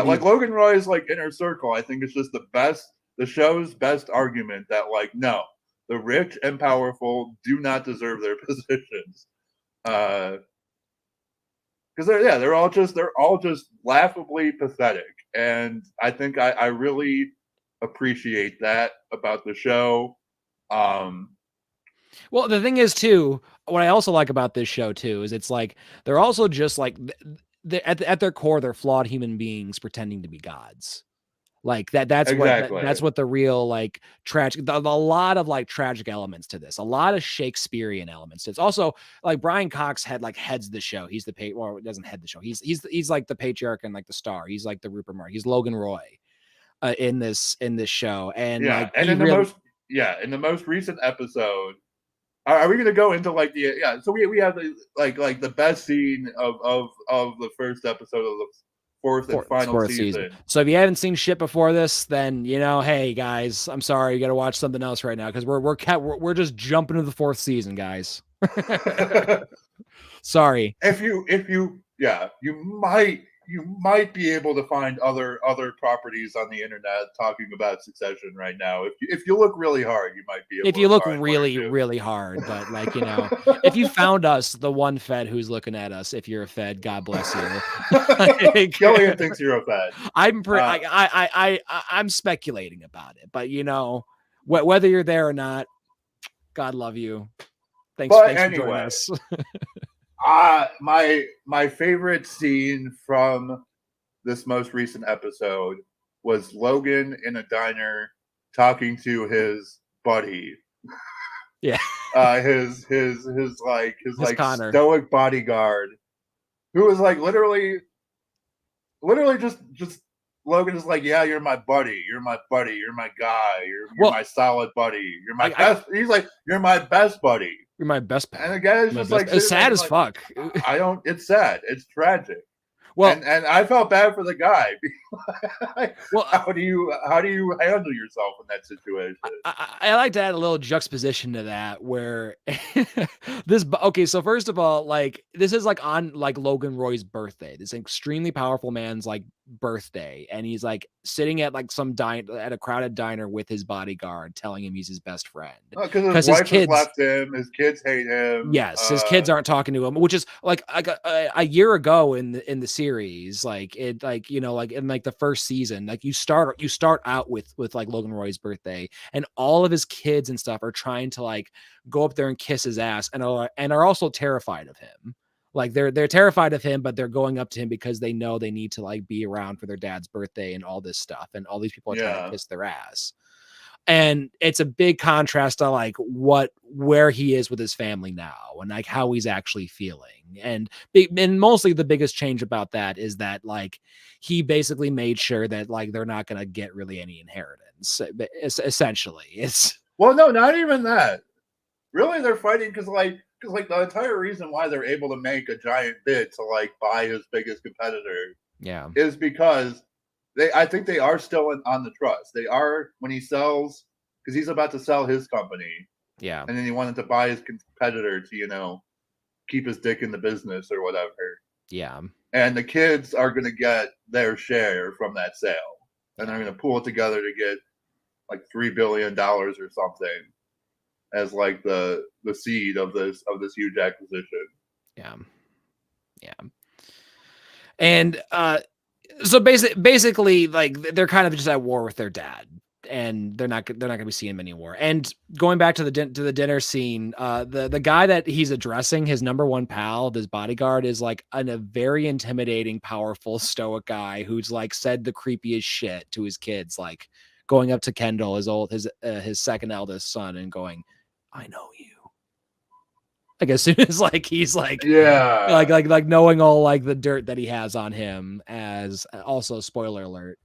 Like Logan Roy's like inner circle, I think it's just the show's best argument that like no, the rich and powerful do not deserve their positions. Because they're all just laughably pathetic, and I think I really appreciate that about the show. Well, the thing is too, what I also like about this show too is it's like they're also just like at their core they're flawed human beings pretending to be gods. Like that's exactly. That's what the real like tragic, a lot of like tragic elements to this, a lot of Shakespearean elements. It's also like Brian Cox heads the show. He's it doesn't head the show. He's like the patriarch and like the star. He's like the Rupert Murdoch. He's Logan Roy in this show. And like, and in the most recent episode, are we going to go into like so we have the best scene of the first episode of the fourth and final season. So if you haven't seen shit before this, then hey guys, I'm sorry, you got to watch something else right now because we're just jumping to the 4th season, guys. Sorry. If you might be able to find other properties on the internet talking about Succession right now. If you look really hard, you might be able if you look really hard, but like if you found us, the one Fed who's looking at us, if you're a Fed, God bless you. Gillian thinks you're a Fed. I'm speculating about it, but whether you're there or not, God love you. Thanks for joining us. My favorite scene from this most recent episode was Logan in a diner talking to his buddy. Yeah. his like Connor. stoic bodyguard, who was like literally just Logan is like, yeah, you're my buddy, you're my guy, you're my solid buddy, you're my best. He's like, you're my best buddy, you're my best pal. And the guy is just like, it's sad as like, fuck. I don't. It's sad. It's tragic. Well, and I felt bad for the guy. Well, how do you handle yourself in that situation? I like to add a little juxtaposition to that where this. Okay, so first of all, like this is like on like Logan Roy's birthday, this extremely powerful man's like birthday, and he's like sitting at like some at a crowded diner with his bodyguard, telling him he's his best friend because his wife has left him. His kids hate him. Yes, his kids aren't talking to him, which is like a year ago in the series, like it, like you know, like in like the first season, like you start out with like Logan Roy's birthday, and all of his kids and stuff are trying to like go up there and kiss his ass, and are also terrified of him. Like they're terrified of him, but they're going up to him because they know they need to like be around for their dad's birthday and all this stuff, and all these people are trying to kiss their ass. And it's a big contrast to like where he is with his family now and like how he's actually feeling. And mostly the biggest change about that is that like he basically made sure that like they're not going to get really any inheritance. Essentially, it's well, no, not even that. Really, they're fighting because the entire reason why they're able to make a giant bid to like buy his biggest competitor, is because I think they are still on the trust. They are when he sells, because he's about to sell his company. Yeah. And then he wanted to buy his competitor to, keep his dick in the business or whatever. Yeah. And the kids are going to get their share from that sale. And they're going to pool it together to get like $3 billion or something as like the seed of this huge acquisition. Yeah. Yeah. And, so basically, like they're kind of just at war with their dad, and they're not going to be seeing him anymore. And going back to the dinner scene, the guy that he's addressing, his number one pal, his bodyguard, is like a very intimidating, powerful, stoic guy who's like said the creepiest shit to his kids, like going up to Kendall, his second eldest son, and going, "I know you." Like as soon as like he's like like knowing all like the dirt that he has on him. As also spoiler alert,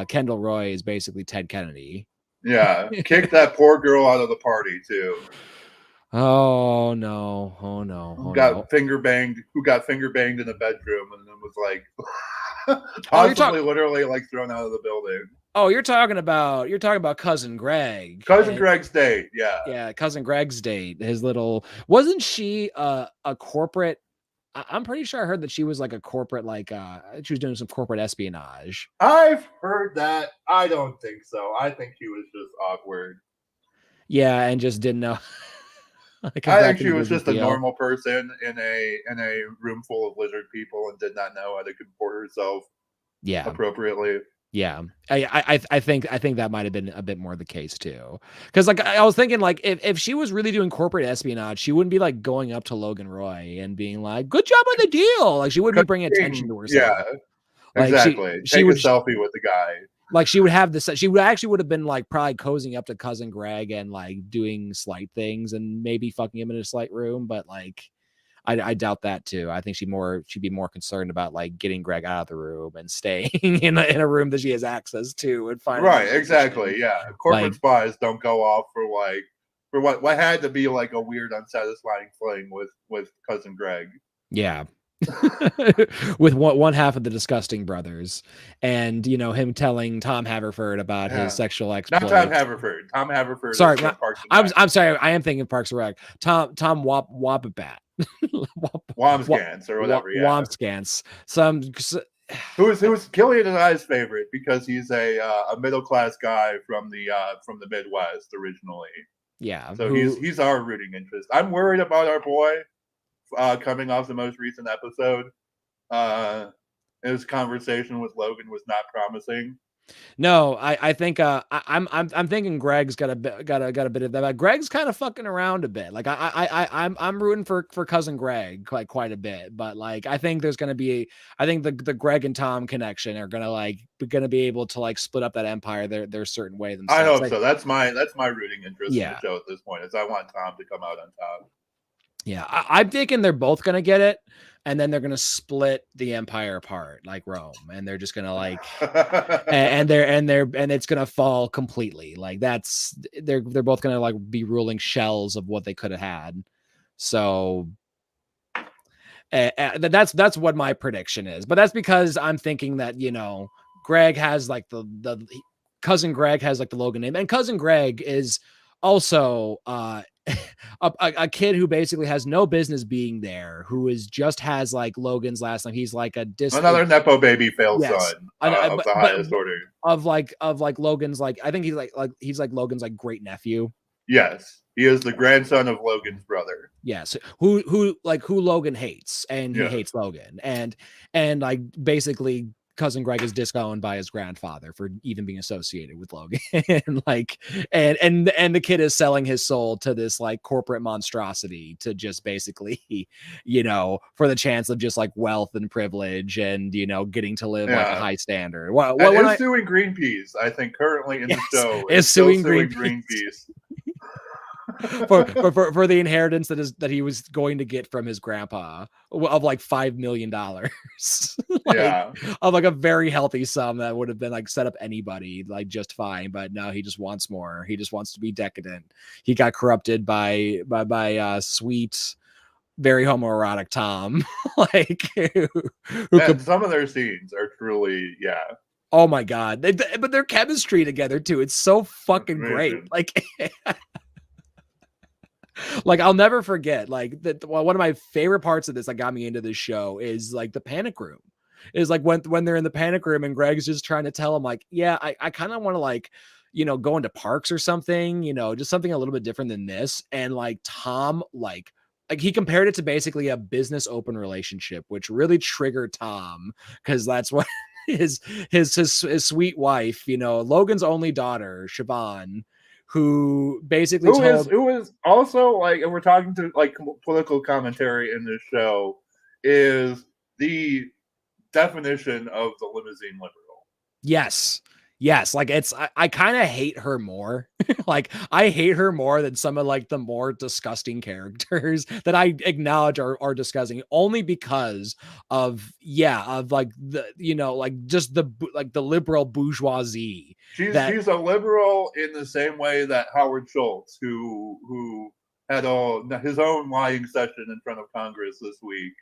Kendall Roy is basically Ted Kennedy. Yeah, kick that poor girl out of the party too. Oh no! Who got finger banged in the bedroom and then was like possibly literally like thrown out of the building. Oh, you're talking about cousin Greg. Greg's date, yeah. Yeah, cousin Greg's date. His little wasn't she a corporate? I'm pretty sure I heard that she was like a corporate, like she was doing some corporate espionage. I've heard that. I don't think so. I think she was just awkward. Yeah, and just didn't know. I think she was just a normal person in a room full of lizard people and did not know how to comport herself appropriately. Yeah, I think that might have been a bit more the case too, because like I was thinking, like if she was really doing corporate espionage, she wouldn't be like going up to Logan Roy and being like, "Good job on the deal." Like she wouldn't be bringing attention to herself. Yeah, like, exactly. She would selfie with the guy. Like she would have this. She would have been like probably cozying up to cousin Greg and like doing slight things and maybe fucking him in a slight room, but like. I doubt that too. I think she'd be more concerned about like getting Greg out of the room and staying in a room that she has access to and finding exactly. Yeah, corporate spies don't go off for what had to be like a weird, unsatisfying fling with cousin Greg. Yeah. With one half of the Disgusting Brothers, and him telling Tom Haverford about his sexual exploit. Not Tom Haverford. Tom Haverford. Sorry, I'm sorry. I am thinking Parks and Rec. Tom Wapabat. Wamsgans or whatever. Wamsgans. Who's Killian and I's favorite because he's a middle class guy from the Midwest originally. Yeah. So he's our rooting interest. I'm worried about our boy. Coming off the most recent episode, his conversation with Logan was not promising. No, I think I'm thinking Greg's got a bit of that. Greg's kind of fucking around a bit. Like I'm rooting for cousin Greg quite a bit, but like I think there's gonna be I think the Greg and Tom connection are gonna be able to like split up that empire their certain way I themselves. hope so. That's my rooting interest in Yeah. the show at this point. Is I want Tom to come out on top. Yeah, I'm thinking they're both gonna get it, and then they're gonna split the empire apart like Rome, and they're just gonna like, and it's gonna fall completely. Like they're both gonna like be ruling shells of what they could have had. So that's what my prediction is. But that's because I'm thinking that Greg has like the cousin Greg has like the Logan name, and cousin Greg is also a kid who basically has no business being there, who just has like Logan's last name. He's like another nepo baby failed son of the highest order of Logan's, like I think he's like Logan's like great nephew. Yes, he is the grandson of Logan's brother. Yes, who Logan hates, and he hates Logan, and like basically cousin Greg is disowned by his grandfather for even being associated with Logan. and like and the kid is selling his soul to this like corporate monstrosity to just basically for the chance of just like wealth and privilege and getting to live like a high standard. What is suing Greenpeace, I think, currently in the show is suing Greenpeace. for the inheritance that he was going to get from his grandpa of like $5 million. Of like a very healthy sum that would have been like set up anybody like just fine, but no, he just wants more. He just wants to be decadent. He got corrupted by sweet, very homoerotic Tom. Like some of their scenes are truly oh my god, but their chemistry together too, it's so fucking great. Like like I'll never forget like one of my favorite parts of this that got me into this show is like the panic room. Is like when they're in the panic room and Greg's just trying to tell him like, yeah, I kind of want to like go into parks or something, just something a little bit different than this. And like Tom like he compared it to basically a business open relationship, which really triggered Tom because that's what his sweet wife, Logan's only daughter, Siobhan, who basically who is also like, and we're talking to like political commentary in this show, is the definition of the limousine liberal. Yes. Like I kind of hate her more. Like I hate her more than some of like the more disgusting characters that I acknowledge are disgusting only because of like the like just the like the liberal bourgeoisie. She's a liberal in the same way that Howard Schultz, who had his own lying session in front of Congress this week,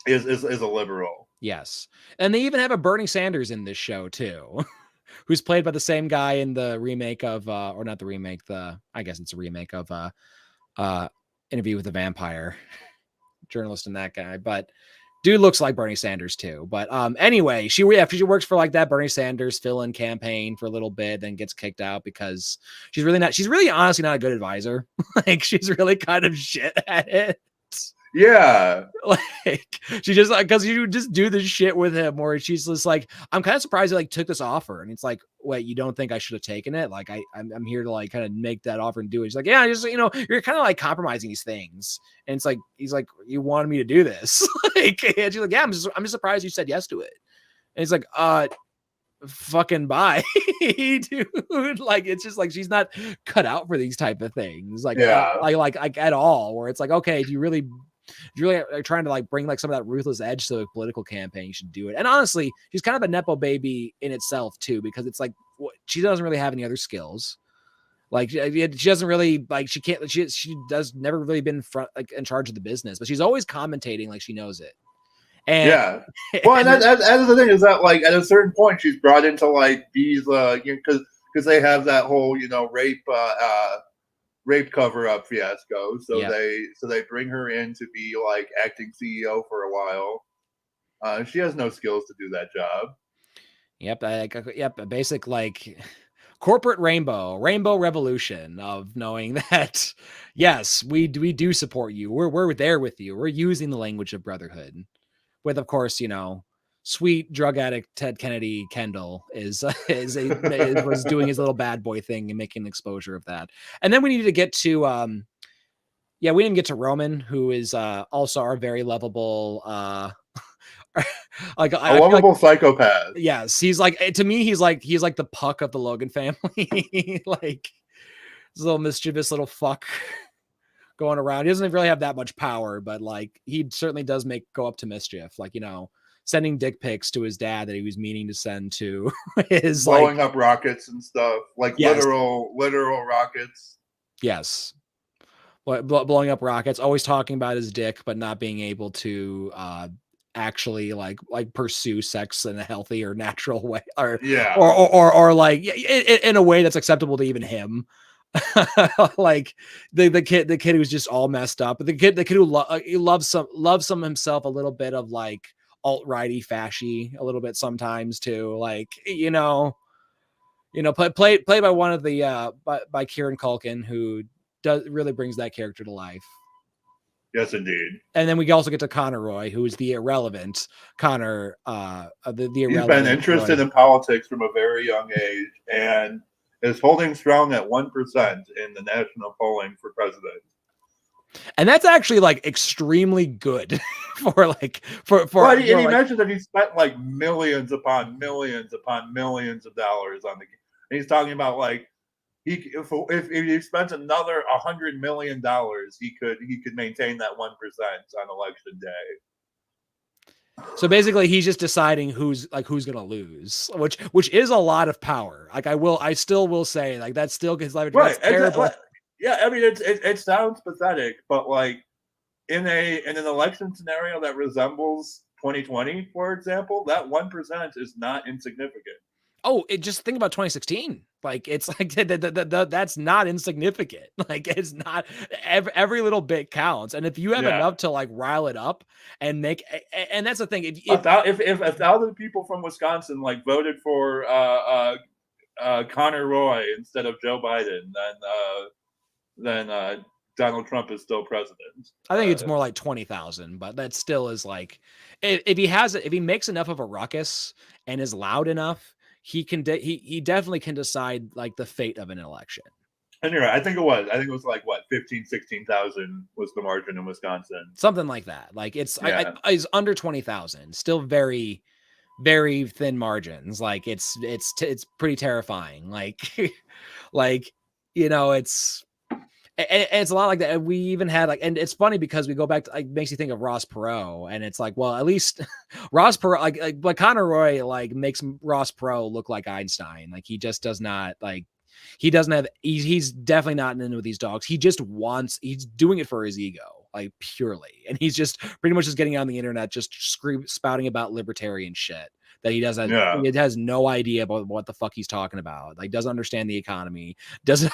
is a liberal. Yes. And they even have a Bernie Sanders in this show too, who's played by the same guy in the remake of or not the remake, I guess it's a remake of Interview with the Vampire. Journalist in that guy, but dude looks like Bernie Sanders too. But anyway, she works for like that Bernie Sanders fill-in campaign for a little bit, then gets kicked out because she's really honestly not a good advisor. Like she's really kind of shit at it. Yeah, like she just like because you just do this shit with him where she's just like, I'm kind of surprised he like took this offer, and it's like, wait, you don't think I should have taken it? Like I'm here to like kind of make that offer and do it. She's like, yeah, just you're kind of like compromising these things, and it's like he's like, you wanted me to do this, like, and she's like, yeah, I'm just surprised you said yes to it, and he's like, fucking bye. Dude, like it's just like she's not cut out for these type of things, like like at all, where it's like, okay, if you really are trying to like bring like some of that ruthless edge to a political campaign, you should do it. And honestly, she's kind of a nepo baby in itself too, because it's like she doesn't really have any other skills. Like she doesn't really like she does never really been in charge of the business, but she's always commentating like she knows it. And well, and that's the thing, is that like at a certain point she's brought into like these because they have that whole rape cover-up fiasco, so they bring her in to be like acting CEO for a while. She has no skills to do that job. Yep, basic like corporate rainbow revolution of knowing that yes, we do support you, we're there with you, we're using the language of brotherhood, with of course sweet drug addict Ted Kennedy Kendall was doing his little bad boy thing and making an exposure of that. And then we needed to get to we didn't get to Roman, who is also our very lovable like a lovable psychopath. Yes, he's like, to me, he's like the Puck of the Logan family. Like this little mischievous little fuck going around. He doesn't really have that much power, but like he certainly does go up to mischief. Like, sending dick pics to his dad that he was meaning to send to his blowing up rockets and stuff, like yes. literal rockets. Yes. Blowing up rockets, always talking about his dick, but not being able to actually like pursue sex in a healthy or natural way, or like in a way that's acceptable to even him. Like the kid who's just all messed up, the kid who loves some himself a little bit of like alt-righty fashy a little bit sometimes too, like played by one of the by Kieran Culkin, who really brings that character to life. Yes, indeed. And then we also get to Connor Roy, who is the irrelevant Connor. He's been interested in politics from a very young age and is holding strong at 1% in the national polling for president. And that's actually like extremely good for he mentioned that he spent like millions upon millions upon millions of dollars on the game. And he's talking about like if he spent another $100 million, he could maintain that 1% on election day. So basically, he's just deciding who's gonna lose, which is a lot of power. Like I still will say, like that's still his life. Right. Terrible. Yeah, I mean it sounds pathetic, but like in an election scenario that resembles 2020, for example, that 1% is not insignificant. Oh, just think about 2016. Like it's like that's not insignificant. Like it's not every little bit counts. And if you have enough to like rile it up and make, and that's the thing. If 1,000 people from Wisconsin like voted for Connor Roy instead of Joe Biden, then Donald Trump is still president. I think it's more like 20,000, but that still is like if he makes enough of a ruckus and is loud enough, he definitely can decide like the fate of an election. And you're right. I think it was like what 16,000 was the margin in Wisconsin, something like that. Like it's under 20,000. Still very, very thin margins. Like it's pretty terrifying. Like it's a lot like that. And we even had like, and it's funny because we go back to like makes you think of Ross Perot, and it's like, well, at least Ross Perot, like Connor Roy, like makes Ross Perot look like Einstein. Like he just does not like. He doesn't have. He's definitely not into with these dogs. He just he's doing it for his ego, like purely, and he's just pretty much just getting on the internet, just spouting about libertarian shit that he doesn't. He has no idea about what the fuck he's talking about. Like doesn't understand the economy. Doesn't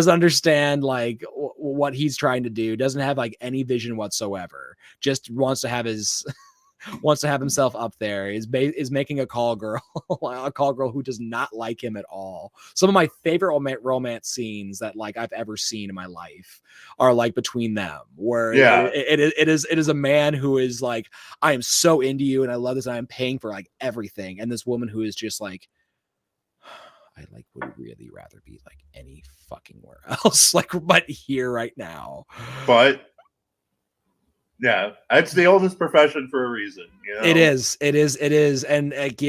understand like what he's trying to do. Doesn't have like any vision whatsoever. Just wants to have himself up there, is making a call girl, a call girl who does not like him at all. Some of my favorite romance scenes that like I've ever seen in my life are like between them, where it is a man who is like, I am so into you and I love this and I'm paying for like everything, and this woman who is just like, I like would really rather be like any fucking where else, like but here right now. But yeah, it's the oldest profession for a reason. It is. And like,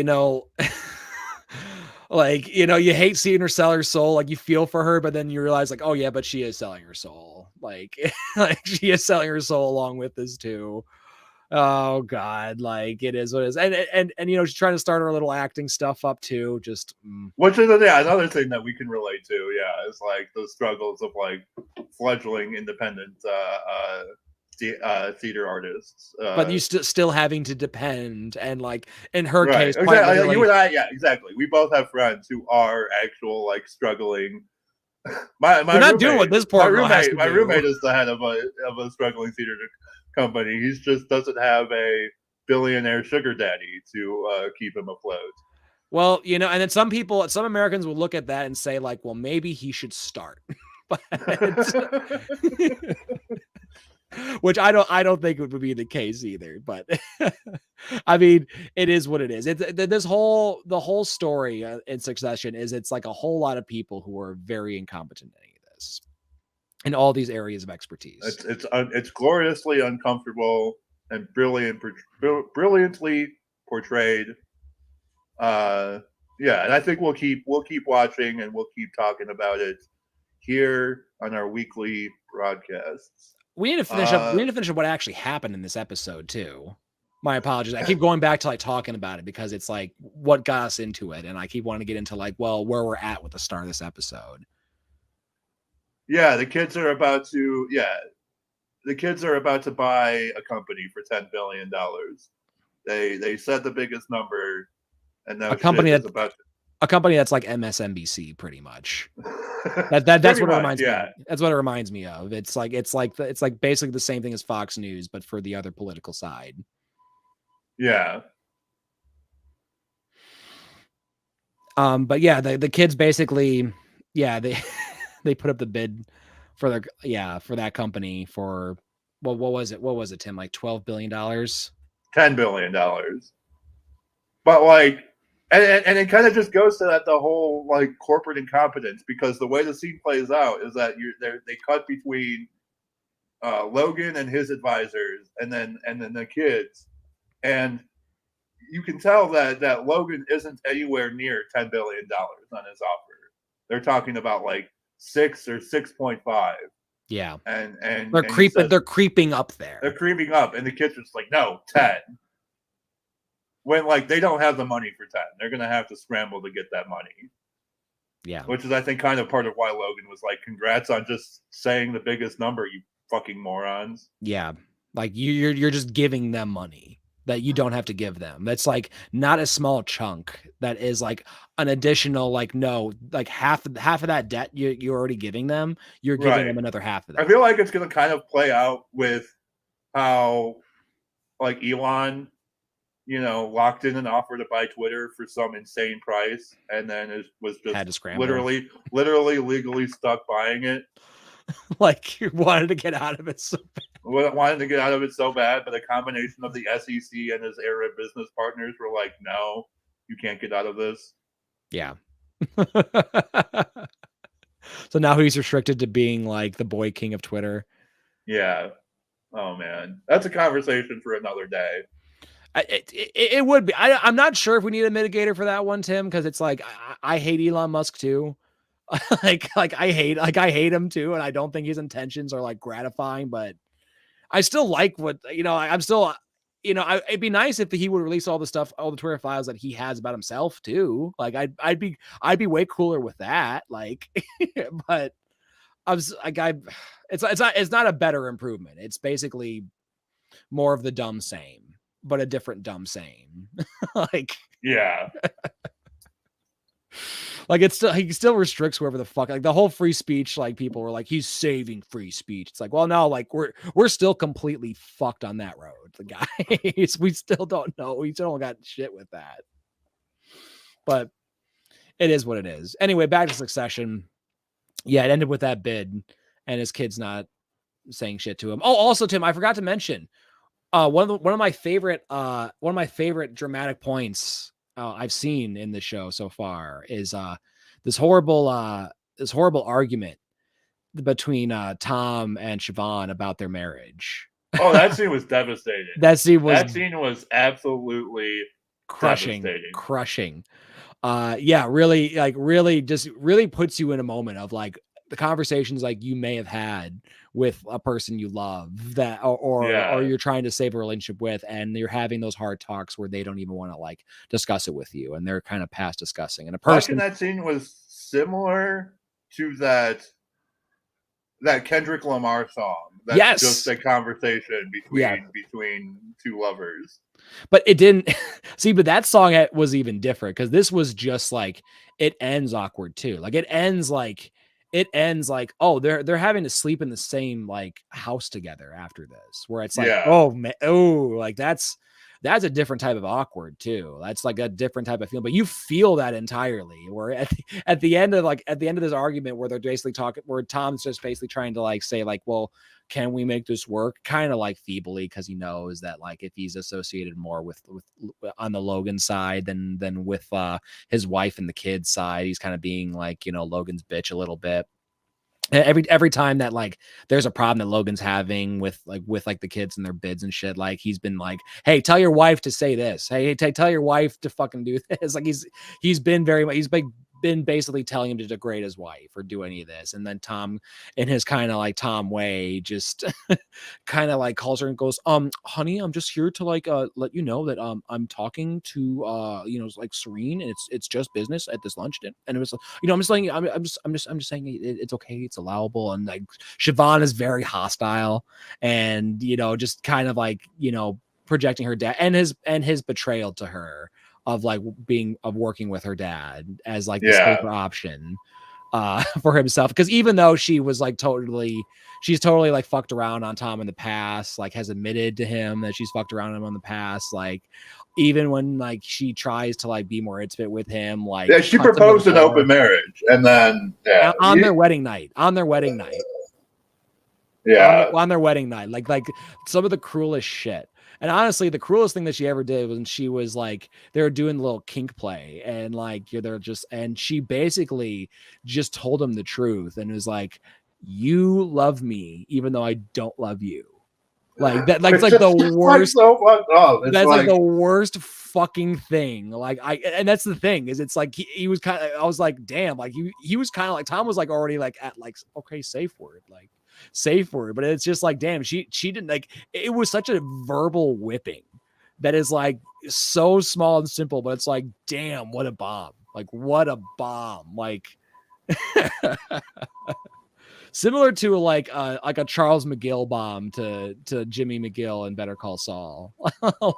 like, you hate seeing her sell her soul. Like you feel for her, but then you realize like, oh yeah, but she is selling her soul. Like, like she is selling her soul along with this too. Oh God. Like it is what it is. And she's trying to start her little acting stuff up too. Just, which is another thing that we can relate to. Yeah. Is like the struggles of like fledgling independent, theater artists, but you still having to depend, and like in her case, exactly. You and I, exactly. We both have friends who are actual like struggling. My We're not doing what this poor girl has to do. My roommate is the head of a struggling theater company. He just doesn't have a billionaire sugar daddy to keep him afloat. Well, and then some Americans will look at that and say like, well, maybe he should start. But which I don't think it would be the case either. But I mean, it is what it is. It's the whole story in Succession is it's like a whole lot of people who are very incompetent in any of this, in all these areas of expertise. It's gloriously uncomfortable and brilliantly portrayed. Yeah, and I think we'll keep watching and we'll keep talking about it here on our weekly broadcasts. We need to finish up. We need to finish up what actually happened in this episode too. My apologies. I keep going back to like talking about it because it's like what got us into it, and I keep wanting to get into like, well, where we're at with the start of this episode. Yeah, the kids are about to. Yeah, the kids are about to buy a company for $10 billion. They said the biggest number, and now a company that's about to... a company that's like MSNBC, pretty much. That's what it reminds me. That's what it reminds me of. It's like basically the same thing as Fox News, but for the other political side. Yeah. But yeah, the kids basically, yeah, they put up the bid for for that company for what was it, Tim? Like $12 billion, $10 billion. But like, and it kind of just goes to that the whole like corporate incompetence, because the way the scene plays out is that they cut between Logan and his advisors, and then the kids, and you can tell that Logan isn't anywhere near $10 billion on his offer. They're talking about like 6 or 6.5. Yeah, and they're creeping. They're creeping up there. They're creeping up, and the kid's just like, no, 10. When like they don't have the money for 10, they're gonna have to scramble to get that money. Yeah, which is I think kind of part of why Logan was like, "Congrats on just saying the biggest number, you fucking morons." Yeah, like you're just giving them money that you don't have to give them. That's like not a small chunk. That is like an additional like half of that debt you're already giving them. You're giving them another half of that. I feel like it's gonna kind of play out with how like Elon, locked in an offer to buy Twitter for some insane price, and then it was just had to scramble. literally legally stuck buying it. Like you wanted to get out of it so bad. Wanted to get out of it so bad, but a combination of the SEC and his Arab business partners were like, "No, you can't get out of this." Yeah. So now he's restricted to being like the boy king of Twitter. Yeah. Oh man, that's a conversation for another day. It would be. I'm not sure if we need a mitigator for that one, Tim, because it's like I hate Elon Musk too. like I hate him too, and I don't think his intentions are like gratifying, but I still like what I'm still it'd be nice if he would release all the stuff, all the Twitter files that he has about himself too. Like I'd be way cooler with that. Like, but it's not a better improvement. It's basically more of the dumb same, but a different dumb same. Like, yeah. Like he still restricts whoever the fuck, like the whole free speech, like people were like, he's saving free speech. It's like, well, no, like we're still completely fucked on that road. The guys, we still don't know. We still don't got shit with that. But it is what it is. Anyway, back to Succession. Yeah, it ended with that bid and his kid's not saying shit to him. Oh, also, Tim, I forgot to mention one of my favorite dramatic points I've seen in the show so far is this horrible argument between Tom and Siobhan about their marriage. Oh, that scene was devastating. That scene was absolutely crushing. Yeah, really puts you in a moment of like the conversations like you may have had with a person you love that or you're trying to save a relationship with, and you're having those hard talks where they don't even want to like discuss it with you, and they're kind of past discussing. And a person, that scene was similar to that Kendrick Lamar song. That's just a conversation between two lovers. But it didn't see, but that song was even different because this was just like it ends awkward too. Like it ends like oh, they're having to sleep in the same like house together after this, where it's like oh man, like that's that's a different type of awkward too. That's like a different type of feeling, but you feel that entirely. Where at the end of this argument where they're basically talking, where Tom's just basically trying to like say like, well, can we make this work? Kind of like feebly, because he knows that like if he's associated more with on the Logan side than with his wife and the kids side, he's kind of being like, you know, Logan's bitch a little bit. Every time that like there's a problem that Logan's having with the kids and their bids and shit, like he's been like, hey, tell your wife to say this. Hey, tell your wife to fucking do this. Like he's been been basically telling him to degrade his wife or do any of this. And then Tom, in his kind of like Tom way, just kind of like calls her and goes, honey, I'm just here to like let you know that I'm talking to you know, like Serene, and it's just business at this lunch. And it was, you know, I'm just saying it's okay, it's allowable. And like Siobhan is very hostile, and you know, just kind of like, you know, projecting her dad and his betrayal to her of like working with her dad as like the safer option for himself. Because even though she was like she's totally like fucked around on Tom in the past, like has admitted to him that she's fucked around him in the past, like even when like she tries to like be more intimate with him, like she proposed an open marriage, and then on their wedding night, on their wedding night, like some of the cruelest shit. And honestly, the cruelest thing that she ever did was when she was like, they were doing a little kink play, and like and she basically just told him the truth and was like, you love me even though I don't love you. Like that, like it's like the worst. Like so fucked up. That's like the worst fucking thing. Like and that's the thing, is it's like he was kind of, I was like, damn, like he was kind of like, Tom was like already like at like, okay, safe word, but it's just like, damn, she didn't, like, it was such a verbal whipping that is like so small and simple, but it's like, damn, what a bomb. Like similar to like a Charles McGill bomb to Jimmy McGill in Better Call Saul.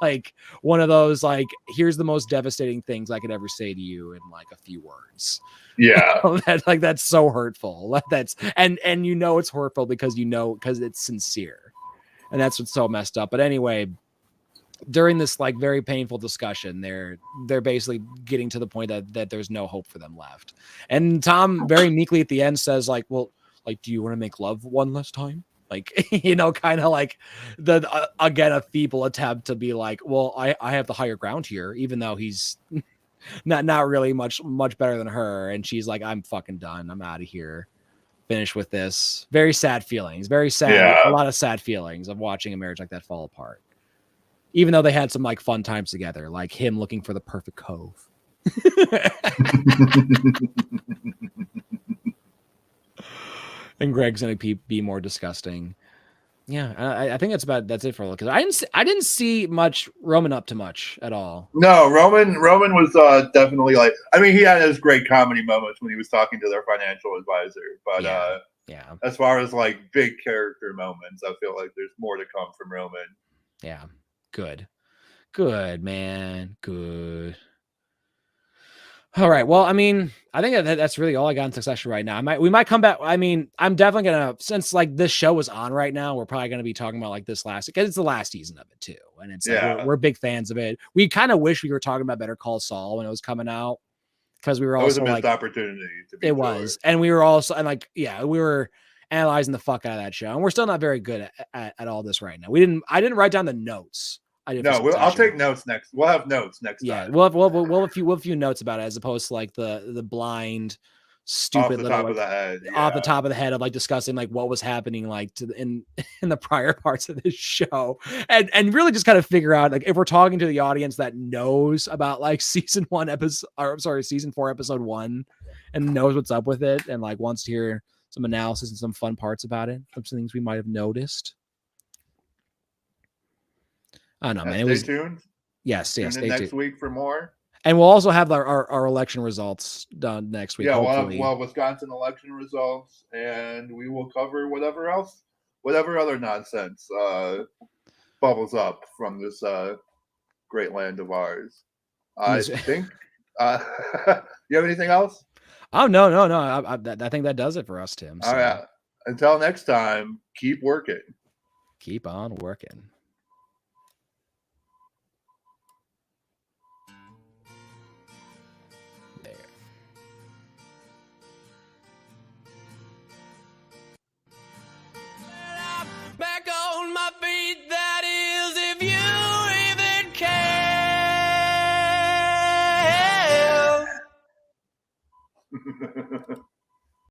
Like one of those, like, here's the most devastating things I could ever say to you in like a few words. Yeah. That's so hurtful. That's and you know it's hurtful because it's sincere. And that's what's so messed up. But anyway, during this like very painful discussion, they're basically getting to the point that there's no hope for them left. And Tom very meekly at the end says like, well, like, do you want to make love one last time? Like, you know, kind of like again, a feeble attempt to be like, well, I have the higher ground here, even though he's not really much better than her. And she's like, I'm fucking done. I'm out of here. Finish with this. Very sad feelings. Very sad. Yeah. A lot of sad feelings of watching a marriage like that fall apart. Even though they had some like fun times together, like him looking for the perfect cove. And Greg's gonna be more disgusting. Yeah, I think that's it for a look. Because I didn't see much Roman up to much at all. No, Roman was definitely like, I mean, he had his great comedy moments when he was talking to their financial advisor, but yeah. As far as like big character moments, I feel like there's more to come from Roman. Yeah, good, man, good. All right. Well, I mean, I think that's really all I got in Succession right now. We might come back. I mean, I'm definitely gonna, since like this show is on right now, we're probably gonna be talking about like this last, because it's the last season of it too, and it's like, we're big fans of it. We kind of wish we were talking about Better Call Saul when it was coming out, because we were also, it was a missed like, opportunity. It was, and we were also, and like, yeah, we were analyzing the fuck out of that show, and we're still not very good at all this right now. I didn't write down the notes. I'll take notes next. We'll have notes next time. Yeah, we'll have a few notes about it, as opposed to like the blind, stupid off the little, top like, of the head, off the top of the head of like discussing like what was happening like in the prior parts of this show, and really just kind of figure out, like, if we're talking to the audience that knows about like season 4 episode 1 and knows what's up with it, and like wants to hear some analysis and some fun parts about it, some things we might have noticed. I don't know, man. Stay tuned. Yes, stay tuned next week for more. And we'll also have our election results done next week. Yeah, hopefully. we'll have Wisconsin election results, and we will cover whatever other nonsense bubbles up from this great land of ours. I think. You have anything else? Oh, no. I think that does it for us, Tim. So. All right. Until next time, keep working. Keep on working.